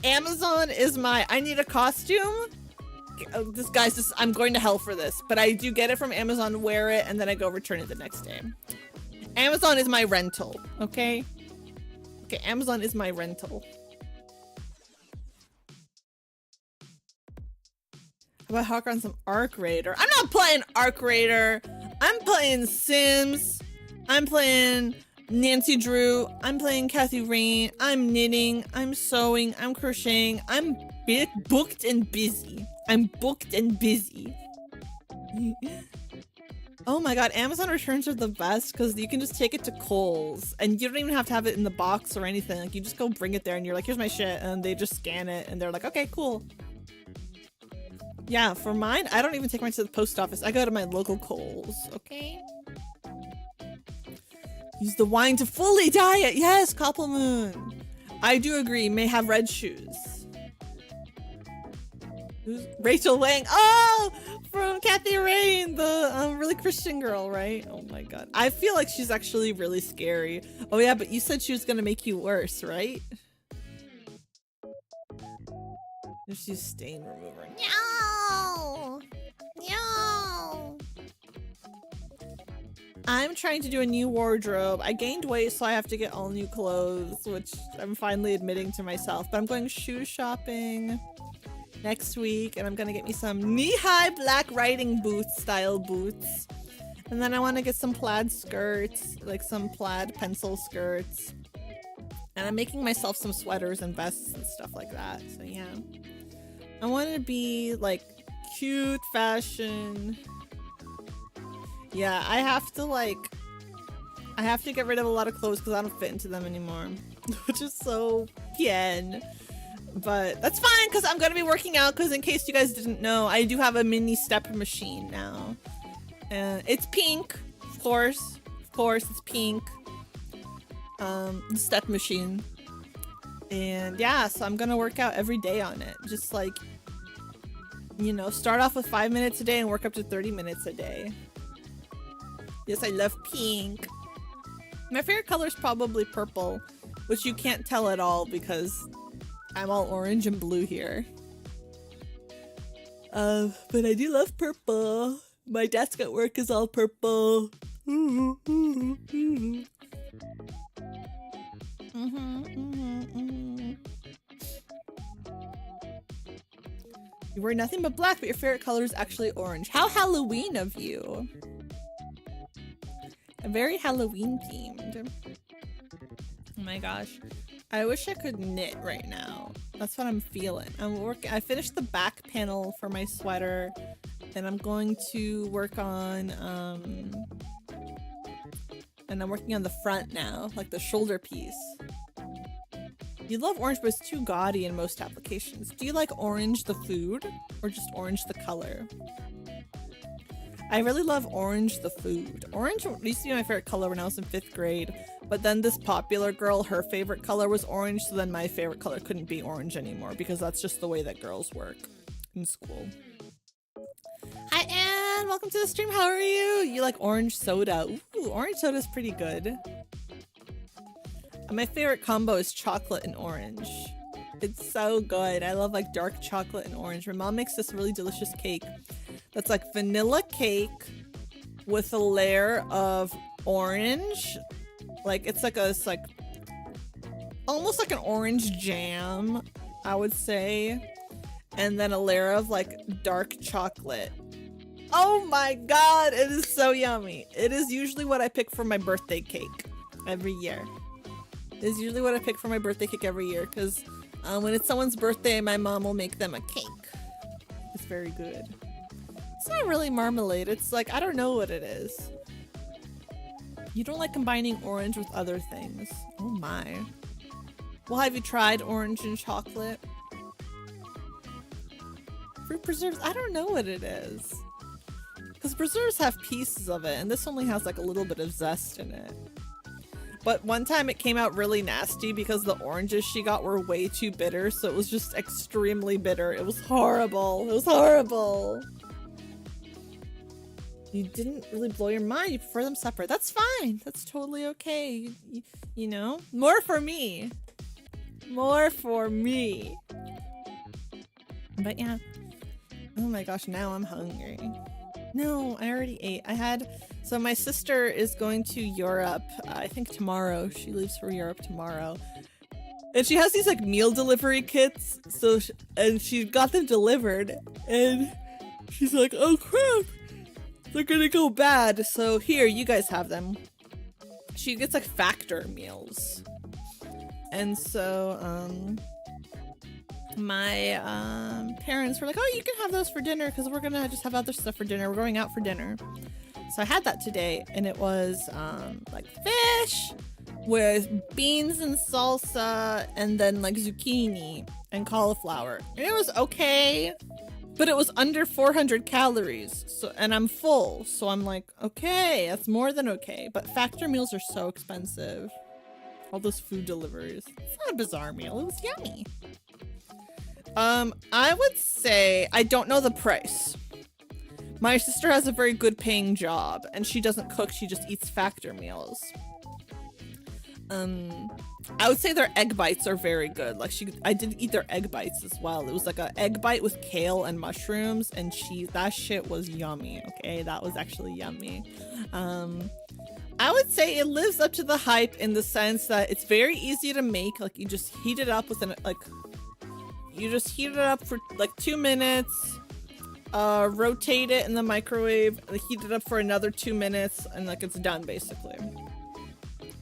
Amazon is my, I need a costume. I'm going to hell for this, but I do get it from Amazon, wear it, and then I go return it the next day. Amazon is my rental, okay? Okay, Amazon is my rental. How about hawk on some Arc Raider? I'm not playing Arc Raider. I'm playing Sims. I'm playing Nancy Drew. I'm playing Kathy Rain. I'm knitting. I'm sewing. I'm crocheting. I'm booked and busy. I'm booked and busy. Oh my god, Amazon returns are the best because you can just take it to Kohl's and you don't even have to have it in the box or anything. Like, you just go bring it there and you're like, here's my shit, and they just scan it and they're like, okay, cool. Yeah, for mine, I don't even take mine to the post office. I go to my local Kohl's, okay? Use the wine to fully dye it. Yes, Copple Moon. I do agree. May have red shoes. Who's Rachel Wang? Oh, from Kathy Rain, the really Christian girl, right? Oh my god. I feel like she's actually really scary. Oh yeah, but you said she was gonna make you worse, right? Just use stain remover. No! No! I'm trying to do a new wardrobe. I gained weight, so I have to get all new clothes, which I'm finally admitting to myself. But I'm going shoe shopping next week, and I'm gonna get me some knee-high black riding boots style boots. And then I want to get some plaid skirts, like some plaid pencil skirts. And I'm making myself some sweaters and vests and stuff like that. So yeah. I want to be like cute fashion. Yeah, I have to get rid of a lot of clothes because I don't fit into them anymore. Which is so pien. But that's fine because I'm going to be working out because in case you guys didn't know, I do have a mini step machine now. It's pink, of course. Of course, it's pink. The step machine. And yeah, so I'm going to work out every day on it. Just like, you know, start off with 5 minutes a day and work up to 30 minutes a day. Yes, I love pink. My favorite color is probably purple, which you can't tell at all because I'm all orange and blue here. But I do love purple. My desk at work is all purple. You wear nothing but black, but your favorite color is actually orange. How Halloween of you. Very Halloween themed. Oh my gosh. I wish I could knit right now. That's what I'm feeling. I finished the back panel for my sweater and I'm going to work on and I'm working on the front now, like the shoulder piece. You love orange, but it's too gaudy in most applications. Do you like orange the food or just orange the color? I really love orange the food. Orange used to be my favorite color when I was in 5th grade, but then this popular girl, her favorite color was orange, so then my favorite color couldn't be orange anymore because that's just the way that girls work in school. Hi Anne, welcome to the stream. How are you? You like orange soda? Ooh, orange soda is pretty good. My favorite combo is chocolate and orange. It's so good. I love like dark chocolate and orange. My mom makes this really delicious cake that's like vanilla cake with a layer of orange. Like it's like almost like an orange jam, I would say. And then a layer of like dark chocolate. Oh my god, it is so yummy. It is usually what I pick for my birthday cake every year. Is usually what I pick for my birthday cake every year because when it's someone's birthday, my mom will make them a cake. It's very good. It's not really marmalade. It's like, I don't know what it is. You don't like combining orange with other things. Oh my. Well, have you tried orange and chocolate? Fruit preserves? I don't know what it is. Because preserves have pieces of it, and this only has like a little bit of zest in it. But one time it came out really nasty because the oranges she got were way too bitter, so it was just extremely bitter. It was horrible. It was horrible. You didn't really blow your mind. You prefer them separate. That's fine. That's totally okay. You know? More for me. More for me. But yeah. Oh my gosh, now I'm hungry. No, I already ate. So my sister is going to Europe, I think tomorrow. She leaves for Europe tomorrow. And she has these like meal delivery kits. And she got them delivered. And she's like, oh crap, they're gonna go bad. So here, you guys have them. She gets like Factor meals. And so, my parents were like, oh, you can have those for dinner because we're gonna just have other stuff for dinner. We're going out for dinner. So I had that today and it was like fish with beans and salsa and then like zucchini and cauliflower. And it was okay. But it was under 400 calories, so and I'm full, so I'm like, okay, that's more than okay. But factor meals are so expensive. All those food deliveries. It's not a bizarre meal, it was yummy. I would say I don't know the price. My sister has a very good paying job and she doesn't cook, she just eats factor meals. I would say their egg bites are very good. Like I did eat their egg bites as well. It was like an egg bite with kale and mushrooms and cheese. That shit was yummy. Okay, that was actually yummy. I would say it lives up to the hype in the sense that it's very easy to make. Like you just heat it up for like 2 minutes. Rotate it in the microwave, heat it up for another 2 minutes, and like it's done basically.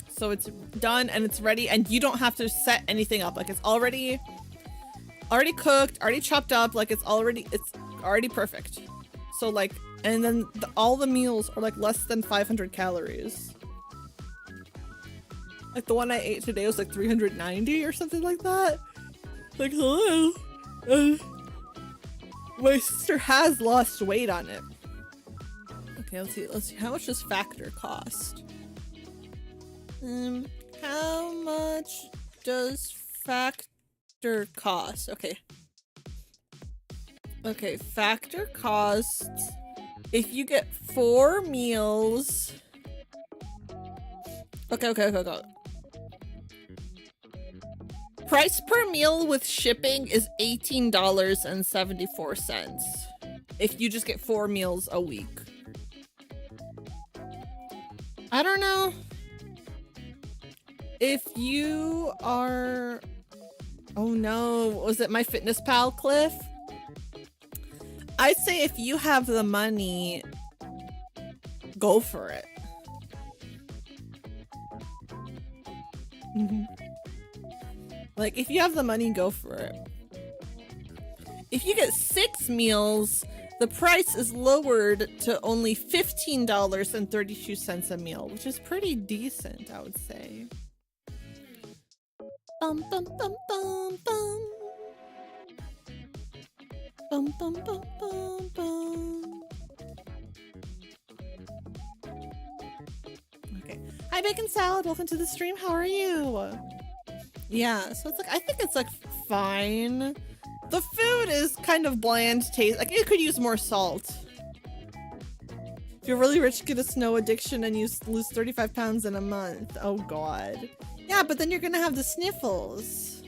So it's done and it's ready, and you don't have to set anything up. Like it's already cooked, already chopped up. Like it's already perfect. So like, and then all the meals are like less than 500 calories. Like the one I ate today was like 390 or something like that. Like hello. My sister has lost weight on it. Okay, let's see. How much does factor cost? How much does factor cost? Okay. Okay, factor costs if you get 4 meals. Okay. Price per meal with shipping is $18.74 if you just get 4 meals a week. I don't know. If you are... Oh no, was it MyFitnessPal, Cliff? I'd say if you have the money, go for it. Like, if you have the money, go for it. If you get 6 meals, the price is lowered to only $15.32 a meal, which is pretty decent, I would say. Bum bum bum bum bum. Bum bum bum bum bum. Okay. Hi, Bacon Salad. Welcome to the stream. How are you? Yeah, so it's like, I think it's like fine. The food is kind of bland taste. Like it could use more salt. If you're really rich, get a snow addiction and you lose 35 pounds in a month. Oh God. Yeah, but then you're gonna have the sniffles.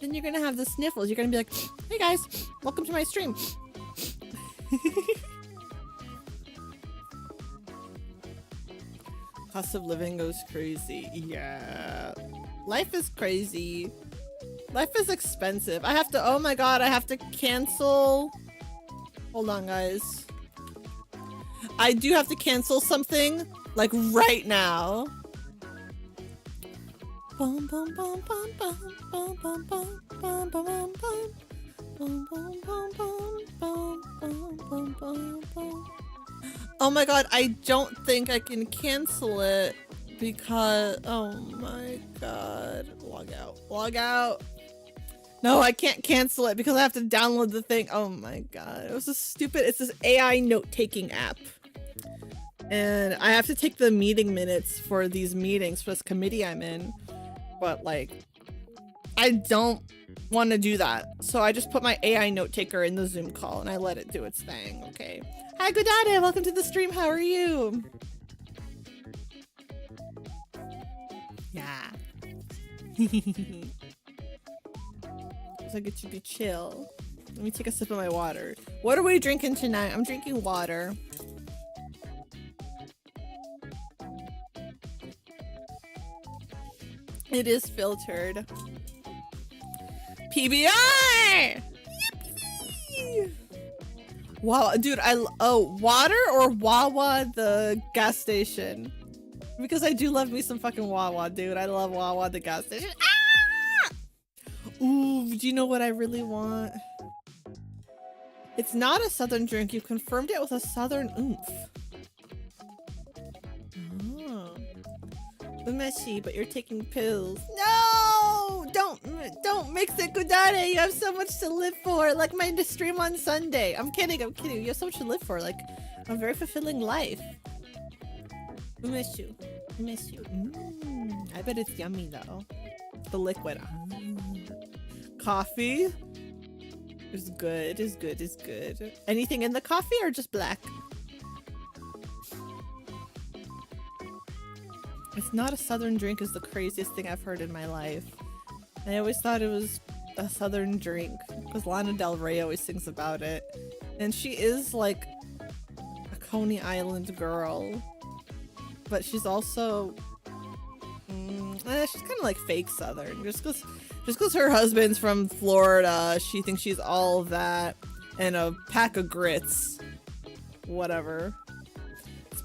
Then you're gonna have the sniffles. You're gonna be like, hey guys, welcome to my stream. Cost of living goes crazy. Yeah. Life is crazy. Life is expensive. I have to, oh my God, I have to cancel. Hold on, guys. I do have to cancel something, like right now. Bum, bum, bum, bum, bum, bum, bum, bum, bum, bum, bum. Bum, bum, bum, bum, bum, bum, bum, bum, bum. Oh my God, I don't think I can cancel it because, oh my God, log out. No, I can't cancel it because I have to download the thing. Oh my God, it was it's this AI note-taking app. And I have to take the meeting minutes for these meetings for this committee I'm in. But like, I don't want to do that. So I just put my AI note taker in the Zoom call and I let it do its thing, okay? Hi, Godade, welcome to the stream. How are you? Yeah. So I get you to chill. Let me take a sip of my water. What are we drinking tonight? I'm drinking water. It is filtered. PBR! Yippee! Wow, dude, water or Wawa, the gas station? Because I do love me some fucking Wawa, dude. I love Wawa, the gas station. Ah! Ooh, do you know what I really want? It's not a southern drink. You confirmed it with a southern oomph. Oh. Messy, but you're taking pills. No! don't mix it, Kudare. You have so much to live for. Like my stream on Sunday. I'm kidding. I'm kidding. You have so much to live for. Like a very fulfilling life. We miss you. We miss you. I bet it's yummy though. The liquid. Coffee is good. Is good. Is good. Anything in the coffee or just black? It's not a southern drink is the craziest thing I've heard in my life. I always thought it was a southern drink because Lana Del Rey always sings about it. And she is like a Coney Island girl. But she's also... she's kind of like fake southern. Just because her husband's from Florida, she thinks she's all of that. And a pack of grits. Whatever.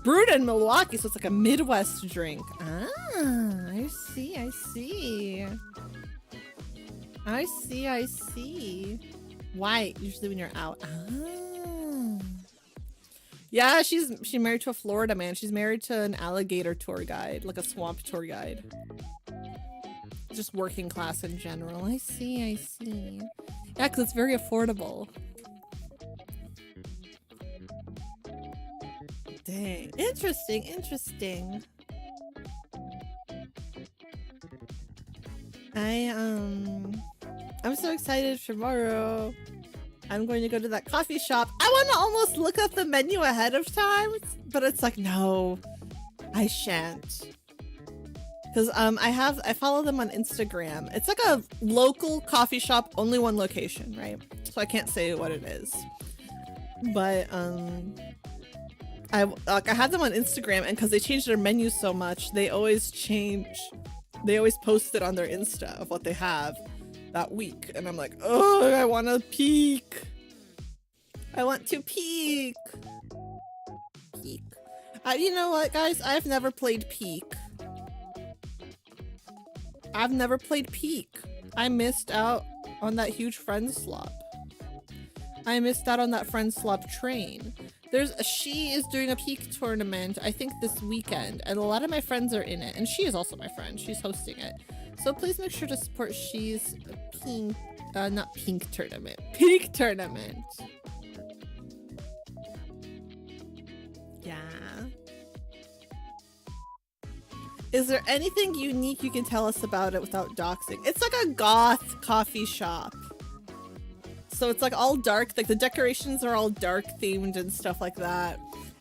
Brewed in Milwaukee, so it's like a Midwest drink. Ah, I see, I see. I see, I see. White, usually when you're out. Ah. Yeah, she's married to a Florida man. She's married to an alligator tour guide, like a swamp tour guide. Just working class in general. I see, I see. Yeah, because it's very affordable. Dang. Interesting, interesting. I'm so excited tomorrow. I'm going to go to that coffee shop. I want to almost look up the menu ahead of time, but it's like, no, I shan't. Because I follow them on Instagram. It's like a local coffee shop, only one location, right? So I can't say what it is. But I had them on Instagram, and because they changed their menu so much, they always post it on their Insta of what they have that week. And I'm like, oh, I want to peek. I want to peek. Peek. You know what, guys? I've never played Peek. I've never played Peek. I missed out on that huge friend slop. I missed out on that friend slop train. She is doing a Peek tournament, I think this weekend, and a lot of my friends are in it, and she is also my friend. She's hosting it. So please make sure to support She's Pink, not Pink tournament, Peek tournament. Yeah. Is there anything unique you can tell us about it without doxing? It's like a goth coffee shop. So it's like all dark, like the decorations are all dark themed and stuff like that.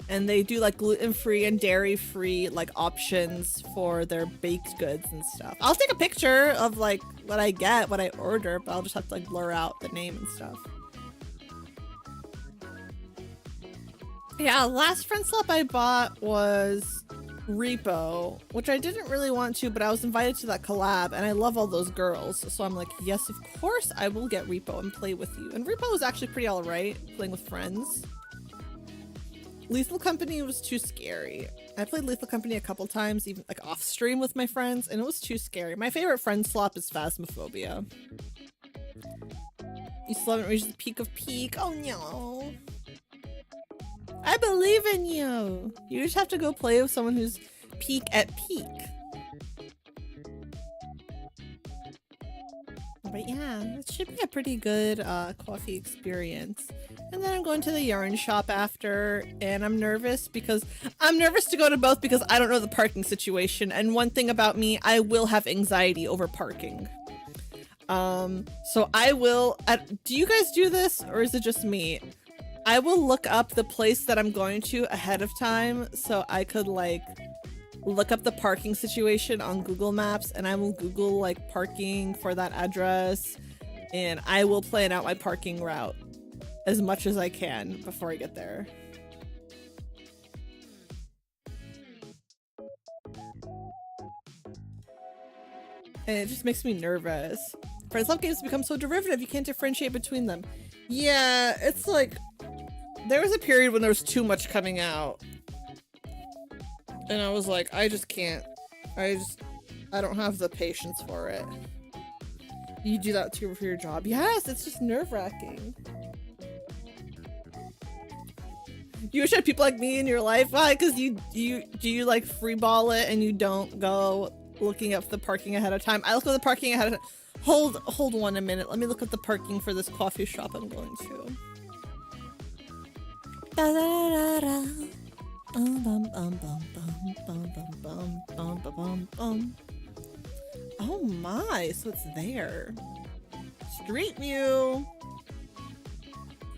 And they do like gluten-free and dairy-free like options for their baked goods and stuff. I'll take a picture of like what I get, what I order, but I'll just have to like blur out the name and stuff. Yeah, last friend slop I bought was Repo, which I didn't really want to, but I was invited to that collab and I love all those girls, so I'm like, yes, of course I will get Repo and play with you. And Repo was actually pretty alright playing with friends. Lethal Company was too scary. I played Lethal Company a couple times, even like off stream with my friends, and it was too scary. My favorite friend slop is Phasmophobia. You still haven't reached the peak of Peek. Oh no. I believe in you. You just have to go play with someone who's peak at peak. But yeah, it should be a pretty good coffee experience. And then I'm going to the yarn shop after, and I'm nervous to go to both because I don't know the parking situation. And one thing about me, I will have anxiety over parking. So I will, do you guys do this or is it just me? I will look up the place that I'm going to ahead of time so I could like look up the parking situation on Google Maps, and I will Google like parking for that address, and I will plan out my parking route as much as I can before I get there. And it just makes me nervous. Friends love games become so derivative you can't differentiate between them. Yeah, it's like there was a period when there was too much coming out. And I was like, I just can't. I don't have the patience for it. You do that too for your job. Yes, it's just nerve-wracking. You wish you had people like me in your life. Why? Because you like freeball it and you don't go looking up the parking ahead of time. I look at the parking ahead of time. Hold on a minute. Let me look at the parking for this coffee shop I'm going to. Da, da, da, da. Oh my, so it's there. Street view.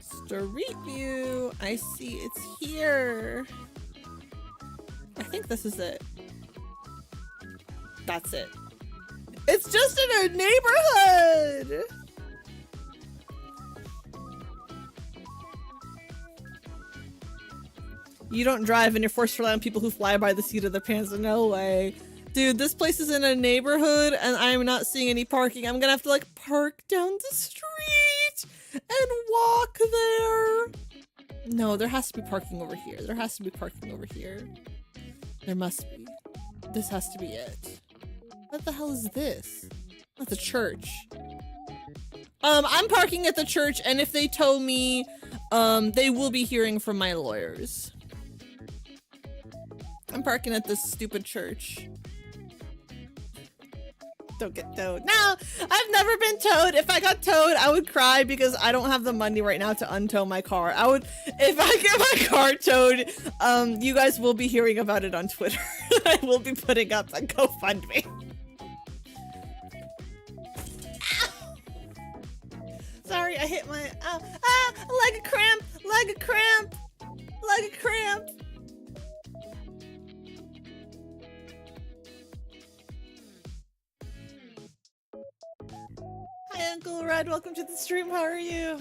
Street view. I see it's here. I think this is it. That's it. It's just in our neighborhood. You don't drive and you're forced to rely on people who fly by the seat of their pants. No way. Dude, this place is in a neighborhood and I'm not seeing any parking. I'm gonna have to like park down the street and walk there. No, there has to be parking over here. There has to be parking over here. There must be. This has to be it. What the hell is this? That's a church. I'm parking at the church, and if they tow me, they will be hearing from my lawyers. I'm parking at this stupid church. Don't get towed. No, I've never been towed. If I got towed, I would cry because I don't have the money right now to untow my car. I would, if I get my car towed, you guys will be hearing about it on Twitter. I will be putting up a GoFundMe. Sorry, I hit my, leg cramp, leg cramp, leg cramp. Hi, Uncle Red, welcome to the stream, how are you?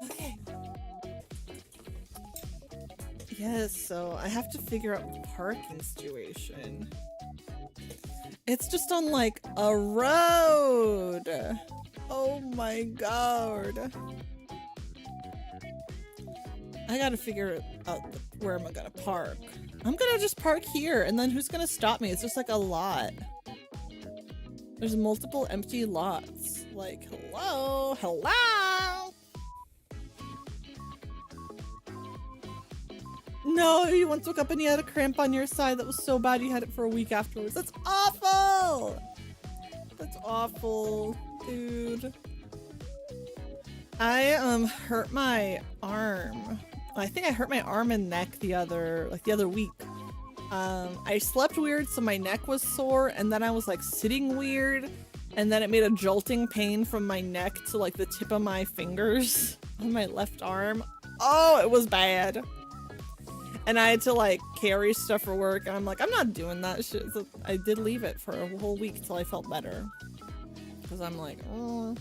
Okay. Yes, so I have to figure out the parking situation. It's just on like a road. Oh my god. I gotta figure out where am I gonna park. I'm gonna just park here and then who's gonna stop me? It's just like a lot. There's multiple empty lots. Like, hello? Hello? No, you once woke up and you had a cramp on your side that was so bad you had it for a week afterwards. That's awful! That's awful. Dude, I hurt my arm. I think I hurt my arm and neck the other week. I slept weird, so my neck was sore, and then I was like sitting weird, and then it made a jolting pain from my neck to like the tip of my fingers on my left arm. Oh, it was bad. And I had to like carry stuff for work, and I'm like, I'm not doing that shit. So I did leave it for a whole week till I felt better. Because I'm like, God.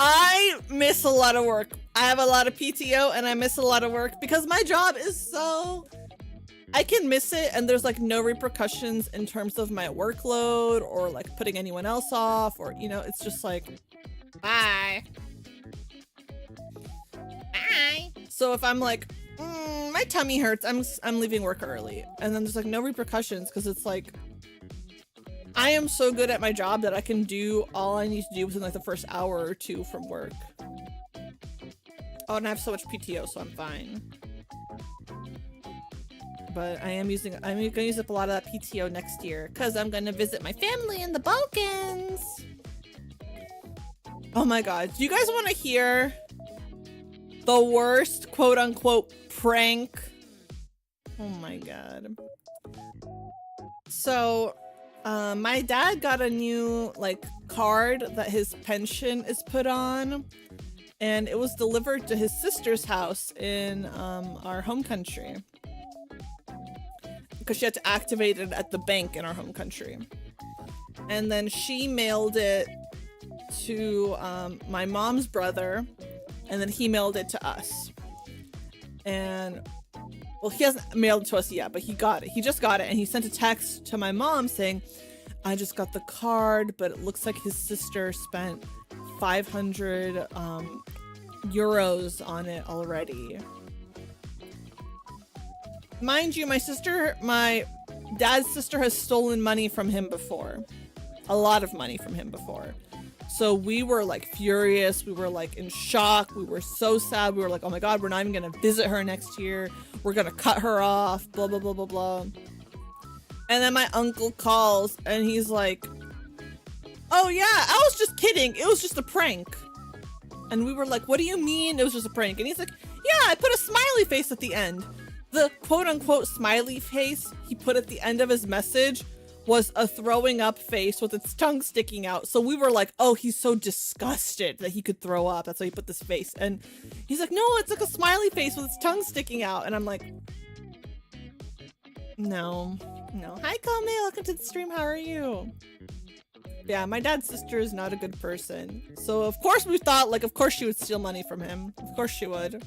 I miss a lot of work. I have a lot of PTO and I miss a lot of work because my job is so... I can miss it and there's like no repercussions in terms of my workload or like putting anyone else off or, you know, it's just like, bye. Bye. So if I'm like, my tummy hurts, I'm leaving work early. And then there's like no repercussions because it's like, I am so good at my job that I can do all I need to do within like the first hour or two from work. Oh, and I have so much PTO, so I'm fine. But I'm gonna use up a lot of that PTO next year because I'm gonna visit my family in the Balkans. Oh my God, do you guys want to hear the worst quote unquote prank? Oh my God. So, my dad got a new like card that his pension is put on, and it was delivered to his sister's house in our home country. Because she had to activate it at the bank in our home country. And then she mailed it to my mom's brother, and then he mailed it to us. And, well, he hasn't mailed it to us yet, but he got it. He just got it, and he sent a text to my mom saying, I just got the card, but it looks like his sister spent 500 euros on it already. Mind you, my dad's sister has stolen money from him before. A lot of money from him before. So we were like furious. We were like in shock. We were so sad. We were like, oh my God, we're not even going to visit her next year. We're going to cut her off, blah, blah, blah, blah, blah. And then my uncle calls and he's like, oh yeah, I was just kidding. It was just a prank. And we were like, what do you mean it was just a prank? And he's like, yeah, I put a smiley face at the end. The quote unquote smiley face he put at the end of his message was a throwing up face with its tongue sticking out. So we were like, oh, he's so disgusted that he could throw up. That's why he put this face. And he's like, no, it's like a smiley face with its tongue sticking out. And I'm like, no. Hi, Kome. Welcome to the stream. How are you? Yeah, my dad's sister is not a good person. So of course we thought, like, of course she would steal money from him. Of course she would.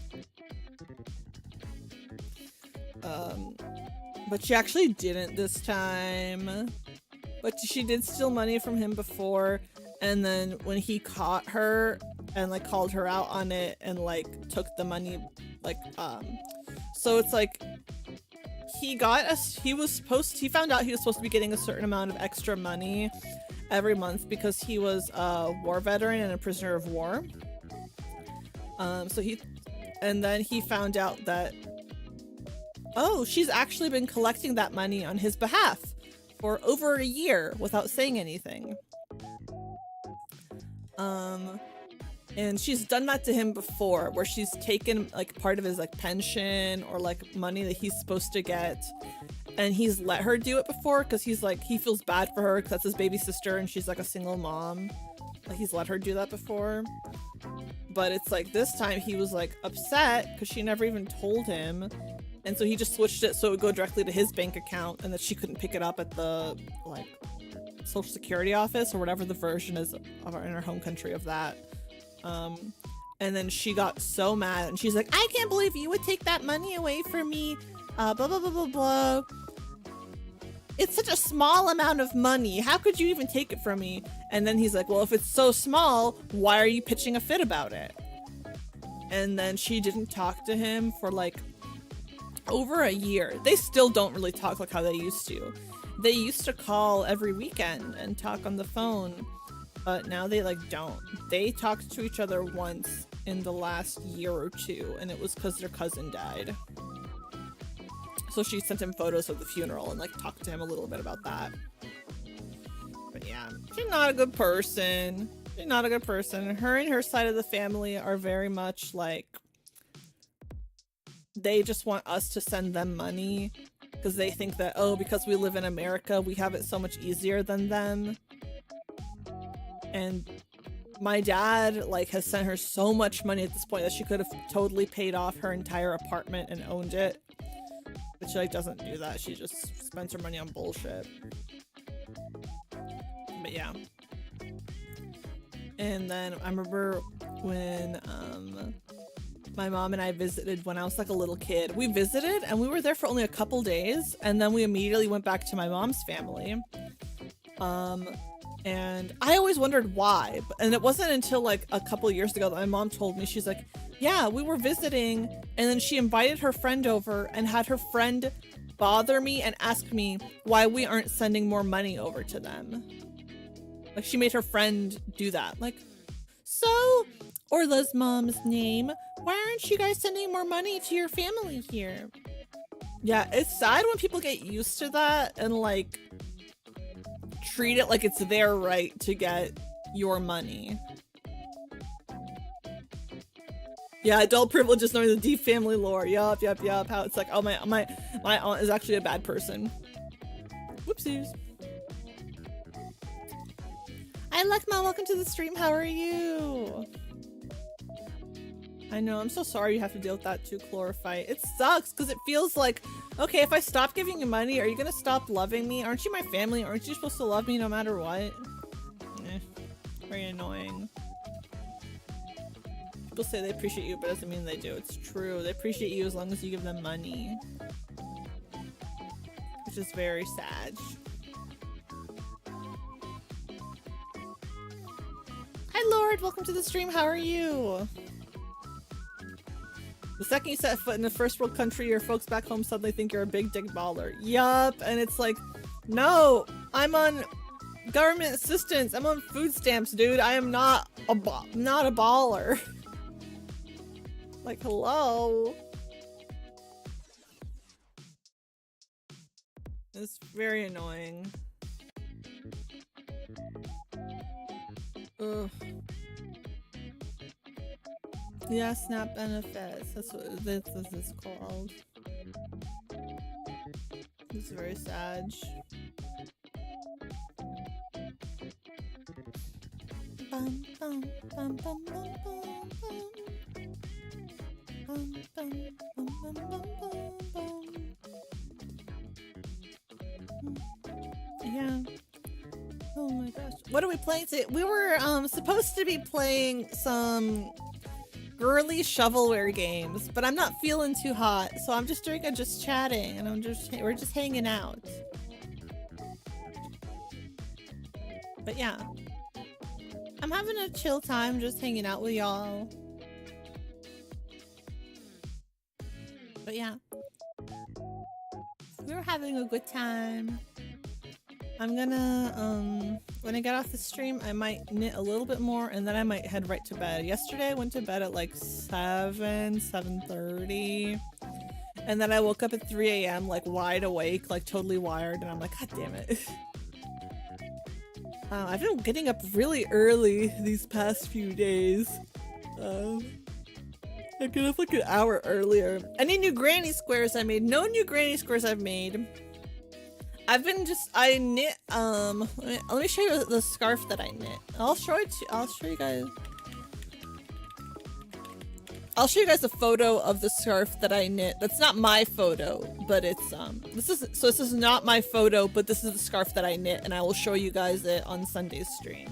But she actually didn't this time. But she did steal money from him before. And then when he caught her and like called her out on it and like took the money, like, so it's like he found out he was supposed to be getting a certain amount of extra money every month because he was a war veteran and a prisoner of war. And then he found out that, oh, she's actually been collecting that money on his behalf for over a year without saying anything. And she's done that to him before, where she's taken like part of his like pension or like money that he's supposed to get, and he's let her do it before because he's like, he feels bad for her because that's his baby sister and she's like a single mom. Like he's let her do that before. But it's like this time he was like upset because she never even told him. And so he just switched it so it would go directly to his bank account and that she couldn't pick it up at the like Social Security office or whatever the version is in our home country of that. And then she got so mad and she's like, I can't believe you would take that money away from me. Blah, blah, blah, blah, blah. It's such a small amount of money. How could you even take it from me? And then he's like, well, if it's so small, why are you pitching a fit about it? And then she didn't talk to him for like over a year. They still don't really talk like how they used to. They used to call every weekend and talk on the phone, but now they like don't. They talked to each other once in the last year or two, and it was because their cousin died. So she sent him photos of the funeral and like talked to him a little bit about that. But yeah, she's not a good person. She's not a good person. Her and her side of the family are very much like, they just want us to send them money because they think that, oh, because we live in America, we have it so much easier than them. And my dad like has sent her so much money at this point that she could have totally paid off her entire apartment and owned it. But she like doesn't do that. She just spends her money on bullshit. But yeah. And then I remember when my mom and I visited when I was like a little kid. We visited and we were there for only a couple days, and then we immediately went back to my mom's family. And I always wondered why. And it wasn't until like a couple years ago that my mom told me, she's like, yeah, we were visiting, and then she invited her friend over and had her friend bother me and ask me why we aren't sending more money over to them. Like she made her friend do that. Like, so Orla's mom's name, why aren't you guys sending more money to your family here? Yeah, it's sad when people get used to that and like treat it like it's their right to get your money. Yeah, adult privilege is knowing the deep family lore. Yup. How it's like, oh, my aunt is actually a bad person. Whoopsies. Hi, Lekma. Welcome to the stream. How are you? I know. I'm so sorry you have to deal with that too, Chlorophyte. It sucks because it feels like, okay, if I stop giving you money, are you going to stop loving me? Aren't you my family? Aren't you supposed to love me no matter what? Very annoying. People say they appreciate you, but it doesn't mean they do. It's true. They appreciate you as long as you give them money. Which is very sad. Hi, Lord. Welcome to the stream. How are you? The second you set foot in a first world country, your folks back home suddenly think you're a big dick baller. Yup. And it's like, no, I'm on government assistance. I'm on food stamps, dude. I am not a baller. Like, hello. It's very annoying. Ugh. Yeah, SNAP benefits. That's what this is called. It's very sad. Bum, bum, bum, bum, bum, bum, bum. Bum, bum, bum, bum, bum, bum. Yeah. Oh my gosh. What are we playing today? We were supposed to be playing some girly shovelware games, but I'm not feeling too hot, so I'm just doing just chatting, and we're just hanging out. But yeah, I'm having a chill time, just hanging out with y'all. But yeah, we were having a good time. I'm gonna, when I get off the stream, I might knit a little bit more, and then I might head right to bed. Yesterday, I went to bed at like 7:30, and then I woke up at 3 a.m. like wide awake, like totally wired, and I'm like, God damn it. I've been getting up really early these past few days. I get up like an hour earlier. Any new granny squares I made? No new granny squares I've made. I've been I knit, let me show you the scarf that I knit. I'll show you guys. I'll show you guys a photo of the scarf that I knit. That's not my photo, but it's, this is not my photo, but this is the scarf that I knit, and I will show you guys it on Sunday's stream.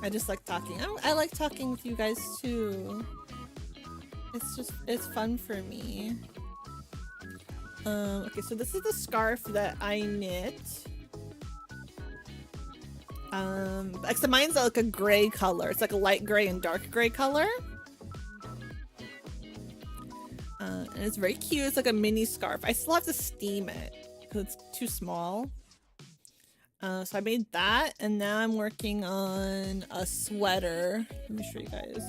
I just like talking. I like talking with you guys too. It's fun for me. Okay, so this is the scarf that I knit. Except mine's like a gray color. It's like a light gray and dark gray color. And it's very cute. It's like a mini scarf. I still have to steam it because it's too small. So I made that, and now I'm working on a sweater. Let me show you guys.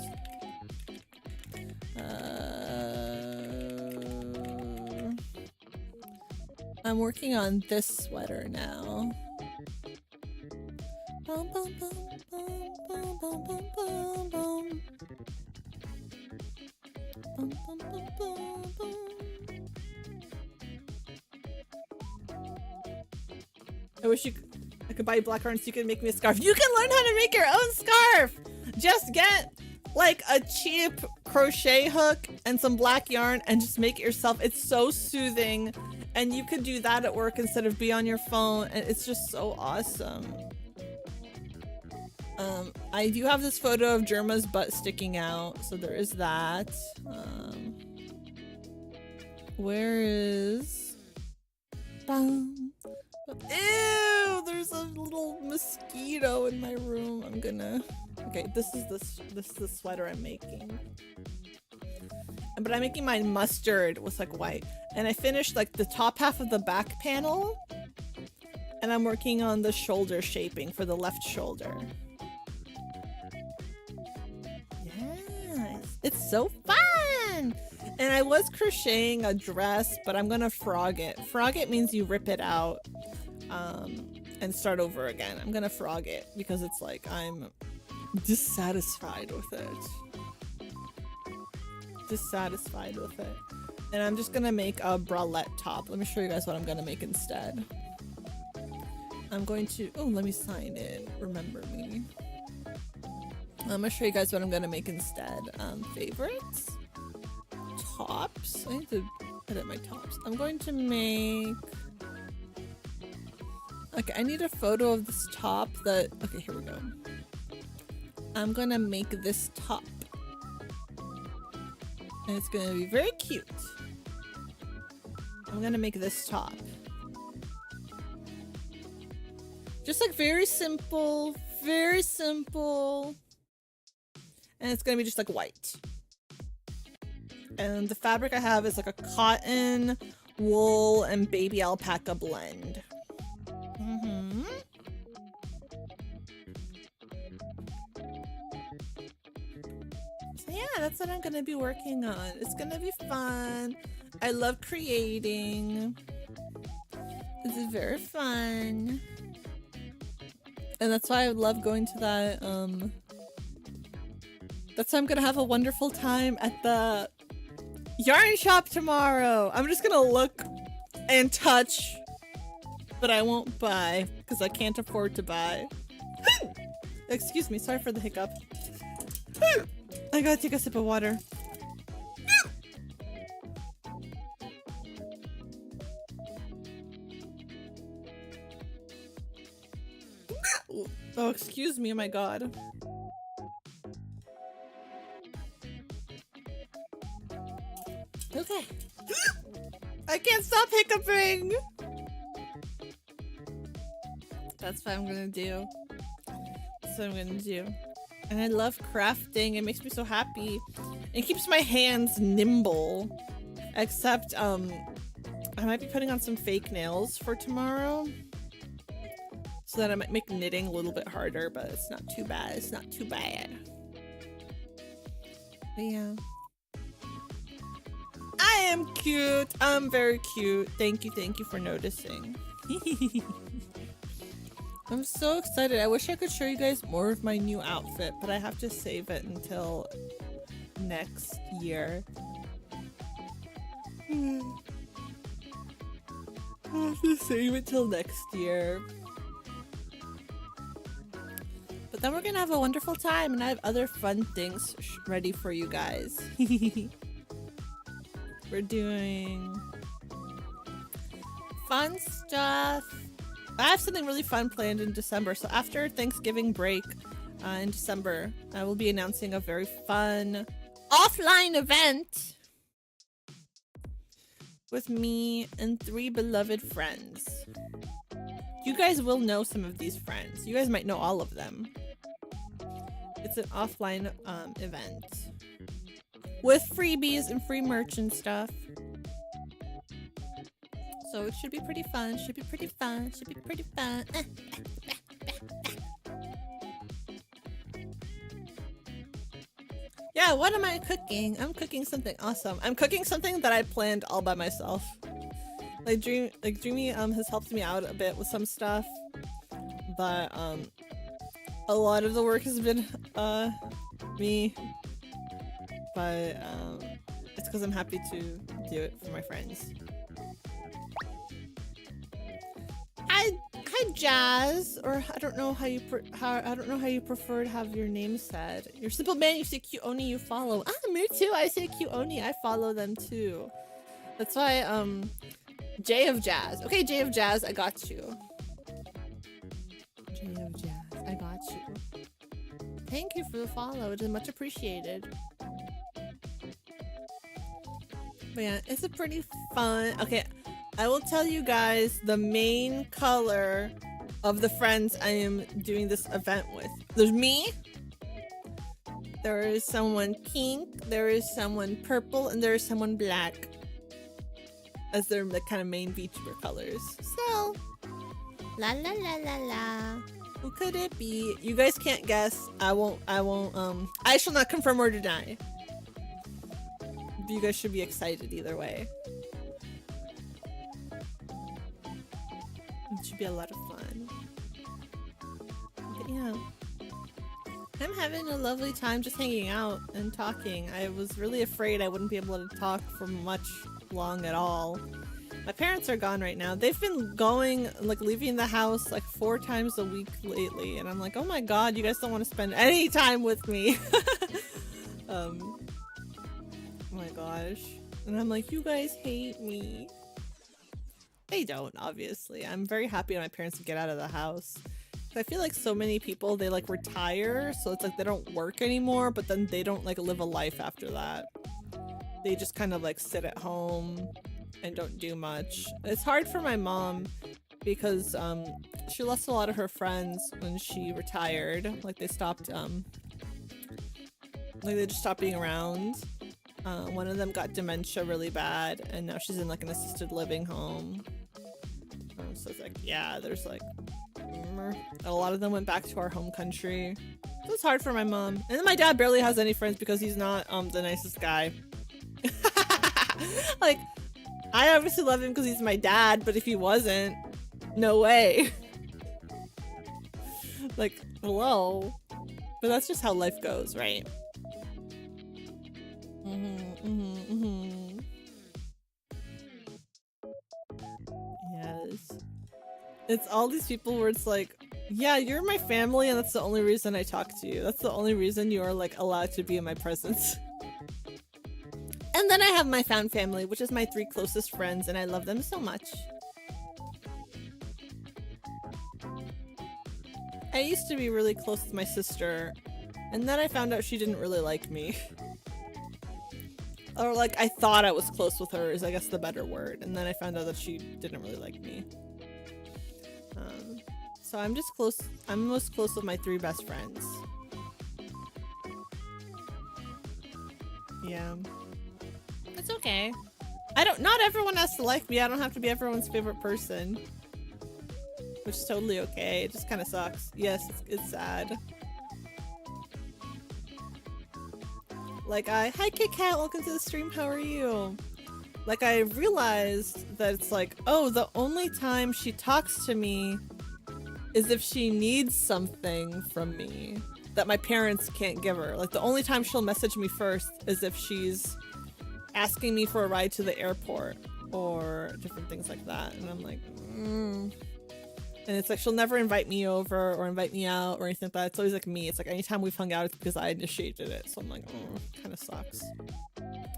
I'm working on this sweater now. Bum, bum, bum, bum, bum, bum, bum, bum, bum. Bum, bum, bum, bum, bum. I wish I could buy you black yarn so you could make me a scarf. You can learn how to make your own scarf! Just get like a cheap crochet hook and some black yarn and just make it yourself. It's so soothing. And you could do that at work instead of be on your phone, and it's just so awesome. I do have this photo of Germa's butt sticking out, so there is that. Where is... Ew! There's a little mosquito in my room. I'm gonna... Okay, this is the sweater I'm making. But I'm making mine mustard with like white. And I finished like the top half of the back panel. And I'm working on the shoulder shaping for the left shoulder. Yes, it's so fun! And I was crocheting a dress, but I'm gonna frog it. Frog it means you rip it out and start over again. I'm gonna frog it because it's like I'm dissatisfied with it. Dissatisfied with it. And I'm just gonna make a bralette top. Let me show you guys what I'm gonna make instead. I'm going to... Oh, let me sign in. Remember me. I'm gonna show you guys what I'm gonna make instead. Favorites? Tops? I need to edit my tops. I'm going to make... Okay, I need a photo of this top that... Okay, here we go. I'm gonna make this top. And it's gonna be very cute. I'm gonna make this top. Just like very simple, very simple. And it's gonna be just like white. And the fabric I have is like a cotton, wool, and baby alpaca blend. yeah, that's what I'm gonna be working on. It's gonna be fun. I love creating. This is very fun. And that's why I love going to that, that's why I'm gonna have a wonderful time at the yarn shop tomorrow. I'm just gonna look and touch, but I won't buy because I can't afford to buy. Excuse me, sorry for the hiccup. I gotta take a sip of water. Oh, excuse me, oh my god. Okay. I can't stop hiccuping! That's what I'm gonna do. That's what I'm gonna do. And I love crafting, it makes me so happy. It keeps my hands nimble. Except, I might be putting on some fake nails for tomorrow. So that I might make knitting a little bit harder, but it's not too bad. It's not too bad. But yeah. I am cute. I'm very cute. Thank you for noticing. I'm so excited. I wish I could show you guys more of my new outfit, but I have to save it until next year. I have to save it till next year. But then we're gonna have a wonderful time, and I have other fun things ready for you guys. We're doing fun stuff. I have something really fun planned in December. So after Thanksgiving break in December, I will be announcing a very fun offline event with me and 3 beloved friends. You guys will know some of these friends. You guys might know all of them. It's an offline event with freebies and free merch and stuff. So it should be pretty fun. Should be pretty fun. Should be pretty fun. Yeah, what am I cooking? I'm cooking something awesome. I'm cooking something that I planned all by myself. Like Dreamy has helped me out a bit with some stuff, but a lot of the work has been me. But it's because I'm happy to do it for my friends. Hi Jazz, or I don't know how you prefer to have your name said. You're simple man. You say cute Oni. You follow. Ah, me too. I say cute Oni. I follow them too. That's why J of Jazz. Okay, J of Jazz, I got you. J of Jazz, I got you. Thank you for the follow. It is much appreciated. But yeah, it's a pretty fun. Okay, I will tell you guys the main color of the friends I am doing this event with. There's me. There is someone pink. There is someone purple, and there is someone black. As their kind of main VTuber colors. So, la la la la la. Who could it be? You guys can't guess. I shall not confirm or deny. You guys should be excited either way. It should be a lot of fun. But yeah. I'm having a lovely time just hanging out and talking. I was really afraid I wouldn't be able to talk for much long at all. My parents are gone right now. They've been going, like, leaving the house like 4 times a week lately, and I'm like, oh my god, you guys don't want to spend any time with me. Oh my gosh. And I'm like, you guys hate me. They don't, obviously. I'm very happy my parents get out of the house. I feel like so many people, they like retire, so it's like they don't work anymore, but then they don't like live a life after that. They just kind of like sit at home and don't do much. It's hard for my mom because she lost a lot of her friends when she retired. Like they stopped like they just stopped being around. One of them got dementia really bad, and now she's in like an assisted living home. So it's like, yeah, there's like a lot of them went back to our home country. It's hard for my mom. And then my dad barely has any friends because he's not the nicest guy. Like, I obviously love him because he's my dad, but if he wasn't, no way. Like, hello. But that's just how life goes, right? Yes. It's all these people where it's like, yeah, you're my family and that's the only reason I talk to you. That's the only reason you are like allowed to be in my presence. And then I have my found family, which is my 3 closest friends, and I love them so much. I used to be really close with my sister, and then I found out she didn't really like me. Or like, I thought I was close with her is I guess the better word, and then I found out that she didn't really like me. So I'm just close, I'm most close with my 3 best friends. Yeah. It's okay. Not everyone has to like me. I don't have to be everyone's favorite person. Which is totally okay. It just kind of sucks. Yes, it's sad. Like hi Kit Kat, welcome to the stream, how are you? Like I realized that it's like, oh, the only time she talks to me is if she needs something from me that my parents can't give her. Like the only time she'll message me first is if she's asking me for a ride to the airport or different things like that. And I'm like, And it's like she'll never invite me over or invite me out or anything like that. It's always like me. It's like anytime we've hung out, it's because I initiated it. So I'm like, kind of sucks.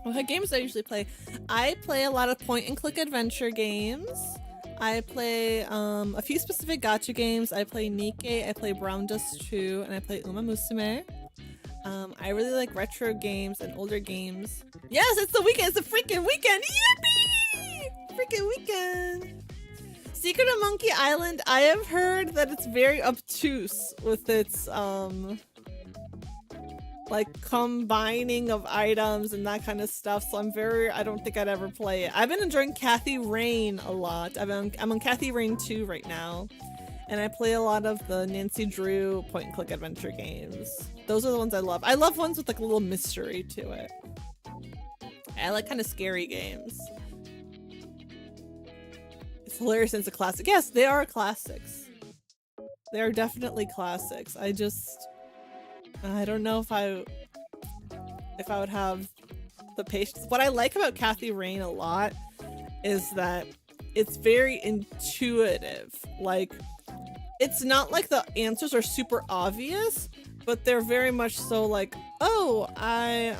What games do I usually play? I play a lot of point-and-click adventure games. I play a few specific gacha games. I play Nikke, I play Brown Dust 2, and I play Uma Musume. I really like retro games and older games. Yes, it's the weekend! It's a freaking weekend! Yippee! Freaking weekend! Secret of Monkey Island, I have heard that it's very obtuse with its, like, combining of items and that kind of stuff, so I don't think I'd ever play it. I've been enjoying Kathy Rain a lot. I'm on Kathy Rain 2 right now, and I play a lot of the Nancy Drew point-and-click adventure games. Those are the ones I love. I love ones with, like, a little mystery to it. I like kind of scary games. It's hilarious and it's a classic. Yes, they are classics. They are definitely classics. I don't know if I would have the patience. What I like about Kathy Rain a lot is that it's very intuitive. Like, it's not like the answers are super obvious, but they're very much so like, oh, I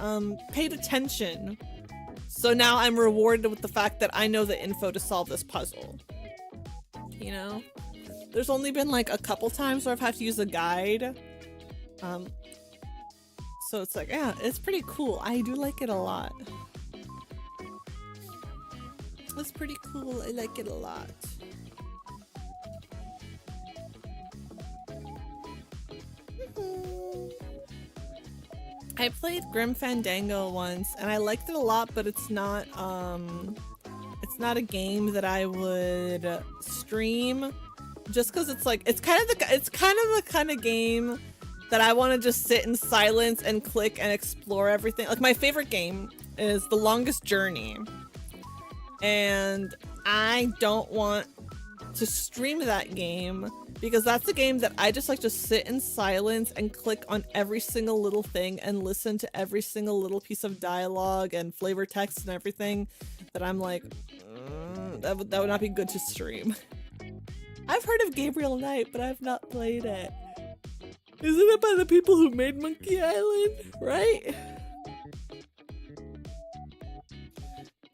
paid attention. So now I'm rewarded with the fact that I know the info to solve this puzzle. You know? There's only been like a couple times where I've had to use a guide. So it's like, yeah, it's pretty cool. I do like it a lot. It's pretty cool. I like it a lot. I played Grim Fandango once and I liked it a lot, but it's not a game that I would stream just because it's like it's kind of the kind of game that I want to just sit in silence and click and explore everything. Like my favorite game is The Longest Journey, and I don't want to stream that game because that's a game that I just like to sit in silence and click on every single little thing and listen to every single little piece of dialogue and flavor text and everything that I'm like, that would not be good to stream. I've heard of Gabriel Knight, but I've not played it. Isn't it by the people who made Monkey Island, right?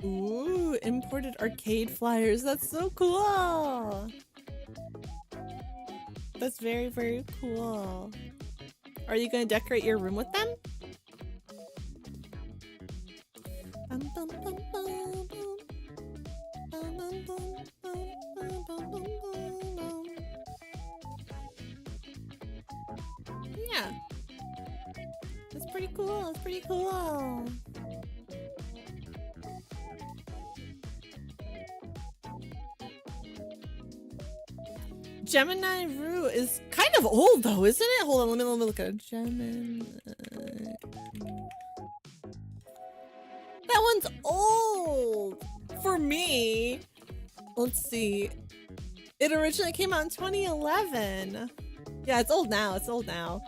Ooh, imported arcade flyers. That's so cool. That's very, very cool. Are you gonna decorate your room with them? Yeah. That's pretty cool. That's pretty cool. Gemini Rue is kind of old though, isn't it? Hold on, let me look at it. Gemini. That one's old for me. Let's see. It originally came out in 2011. Yeah, it's old now. It's old now.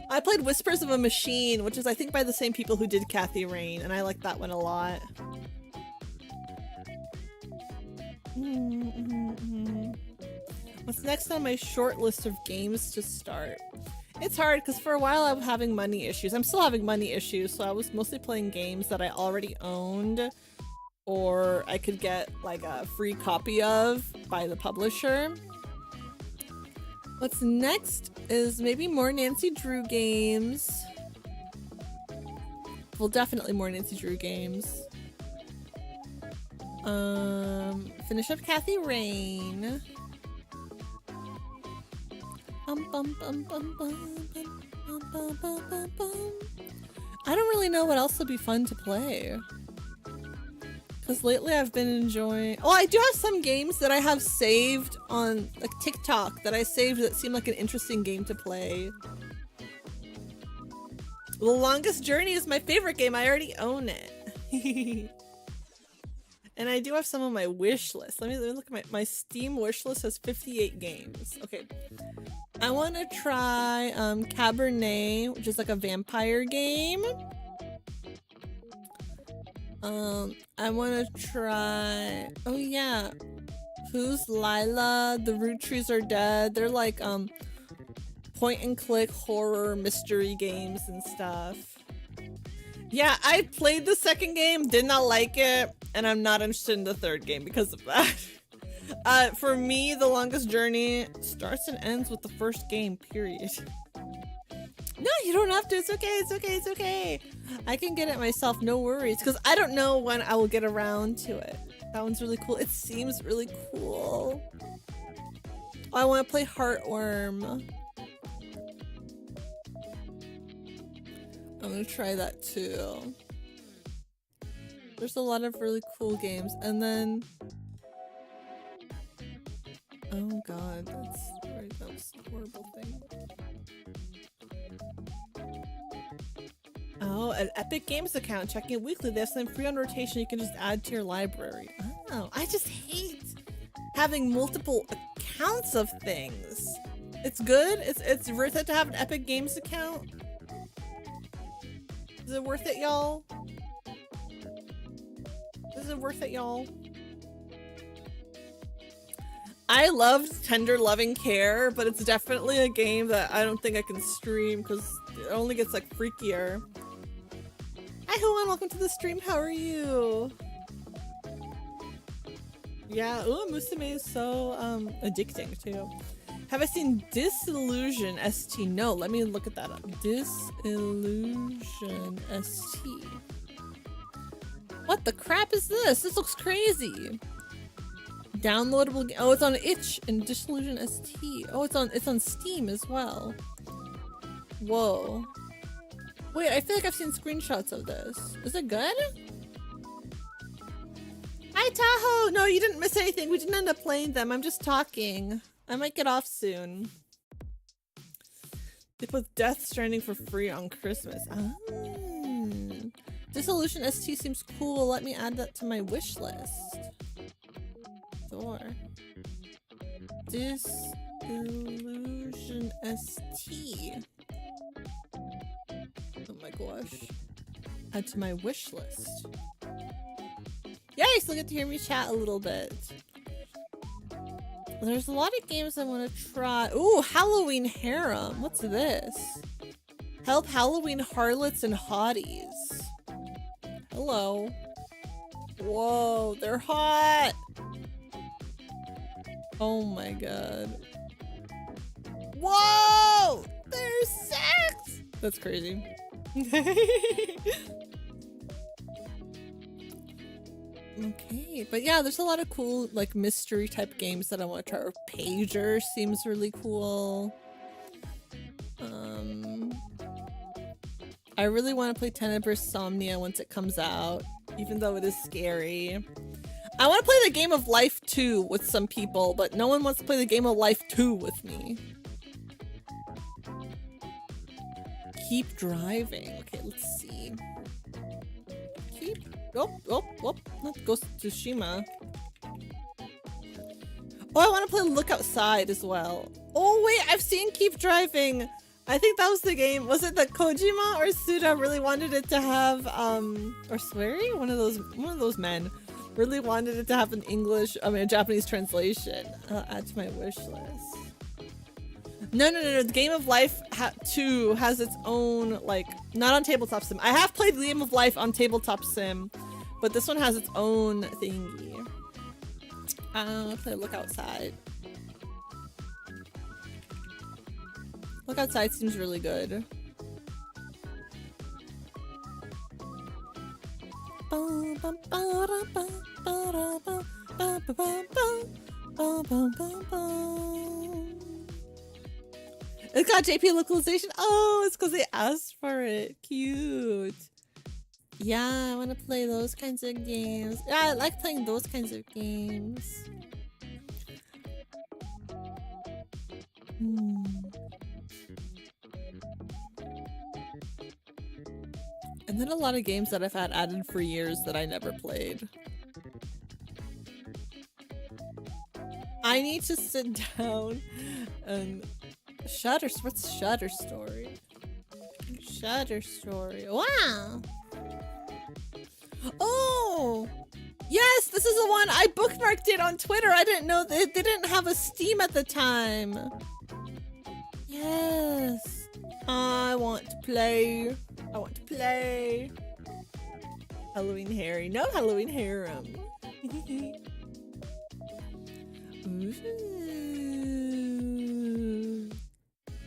I played Whispers of a Machine, which is I think by the same people who did Kathy Rain, and I like that one a lot. What's next on my short list of games to start? It's hard because for a while I was having money issues. I'm still having money issues, so I was mostly playing games that I already owned or I could get like a free copy of by the publisher. What's next is maybe more Nancy Drew games. Well, definitely more Nancy Drew games. Finish up Kathy Rain. I don't really know what else would be fun to play. Because lately I've been enjoying... Oh, I do have some games that I have saved on like TikTok that I saved that seem like an interesting game to play. The Longest Journey is my favorite game. I already own it. And I do have some on my wish list. Let me look at my Steam wish list has 58 games. Okay. I want to try Cabernet, which is like a vampire game. I want to try... Oh yeah. Who's Lila? The Root Trees Are Dead. They're like point and click horror mystery games and stuff. Yeah, I played the second game, did not like it, and I'm not interested in the third game because of that. For me, The Longest Journey starts and ends with the first game, period. No, you don't have to. It's okay, it's okay, it's okay. I can get it myself, no worries, because I don't know when I will get around to it. That one's really cool. It seems really cool. Oh, I want to play Heartworm. I'm gonna try that too. There's a lot of really cool games, and then oh god, that's right, that was a horrible thing. Oh, an Epic Games account, checking it weekly. They have something free on rotation you can just add to your library. Oh, I just hate having multiple accounts of things. It's good, it's worth it to have an Epic Games account. Is it worth it, y'all? Is it worth it, y'all? I loved Tender Loving Care, but it's definitely a game that I don't think I can stream because it only gets like freakier. Hi Juan, welcome to the stream. How are you? Yeah, ooh, Musume is so addicting too. Have I seen Disillusion ST? No, let me look at that up. Disillusion ST. What the crap is this? This looks crazy. Downloadable. Oh, it's on itch and Disillusion ST. Oh, it's on Steam as well. Whoa. Wait, I feel like I've seen screenshots of this. Is it good? Hi Tahoe! No, you didn't miss anything. We didn't end up playing them. I'm just talking. I might get off soon. They put Death Stranding for free on Christmas. Ah. Disillusion ST seems cool. Let me add that to my wish list. Sure. Disillusion ST. Oh my gosh. Add to my wish list. Yeah, you still get to hear me chat a little bit. There's a lot of games I want to try. Ooh, Halloween Harem. What's this? Help Halloween Harlots and Hotties. Hello. Whoa, they're hot. Oh my god. Whoa! There's sex! That's crazy. Okay, but yeah, there's a lot of cool like mystery type games that I want to try. Or Pager seems really cool. I really want to play Tenebrous Somnia once it comes out, even though it is scary. I want to play the game of life 2 with some people, but no one wants to play the game of life 2 with me. Keep driving. Okay, let's see. Not Ghost of Tsushima. Oh, I want to play Look Outside as well. Oh wait, I've seen Keep Driving. I think that was the game. Was it that Kojima or Suda really wanted it to have, or Swery? One of those men really wanted it to have a Japanese translation. I'll add to my wish list. No. The Game of Life 2 has its own, like, not on Tabletop Sim. I have played the Game of Life on Tabletop Sim, but this one has its own thingy. I'll play Look Outside. Look Outside seems really good. It got JP localization. Oh, it's because they asked for it. Cute. Yeah, I want to play those kinds of games. Yeah, I like playing those kinds of games. And then a lot of games that I've had added for years that I never played. I need to sit down and what's Shutter Story? Shutter Story. Wow. Oh! Yes, this is the one I bookmarked it on Twitter. I didn't know they didn't have a Steam at the time. Yes. I want to play. Halloween Harry. No Halloween Harem. Ooh.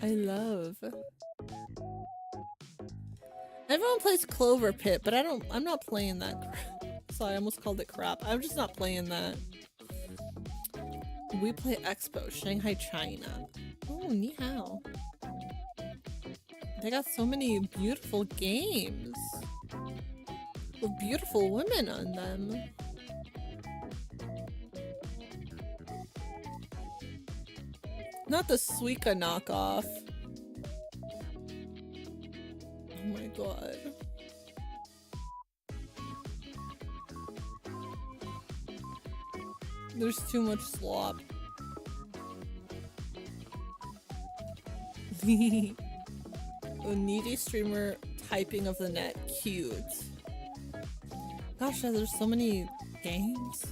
I love. Everyone plays Clover Pit, but I'm not playing that crap. Sorry, I almost called it crap. I'm just not playing that. We play Expo, Shanghai, China. Oh, ni hao. They got so many beautiful games with beautiful women on them. Not the Suica knockoff. Oh my god. There's too much slop. A needy streamer typing of the net. Cute. Gosh, there's so many games.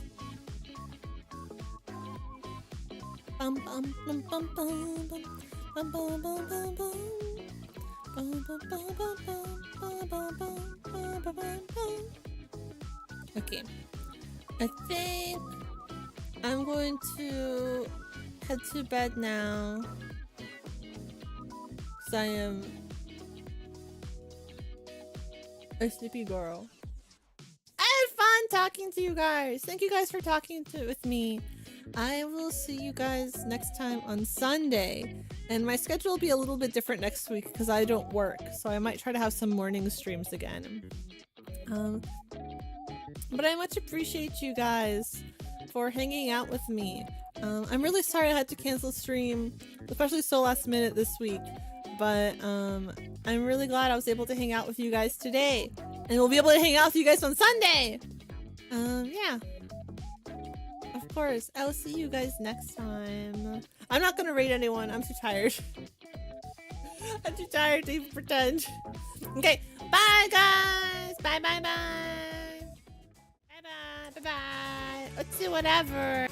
Okay. I think I'm going to head to bed now. Because I am a sleepy girl. I had fun talking to you guys. Thank you guys for talking with me. I will see you guys next time on Sunday. And my schedule will be a little bit different next week because I don't work. So I might try to have some morning streams again. But I much appreciate you guys for hanging out with me. I'm really sorry I had to cancel stream, especially so last minute this week. But I'm really glad I was able to hang out with you guys today. And we'll be able to hang out with you guys on Sunday. Yeah. Of course. I'll see you guys next time. I'm not gonna rate anyone. I'm too tired. I'm too tired to even pretend. Okay. Bye, guys. Bye, bye, bye. Bye, bye, bye, bye. Let's do whatever.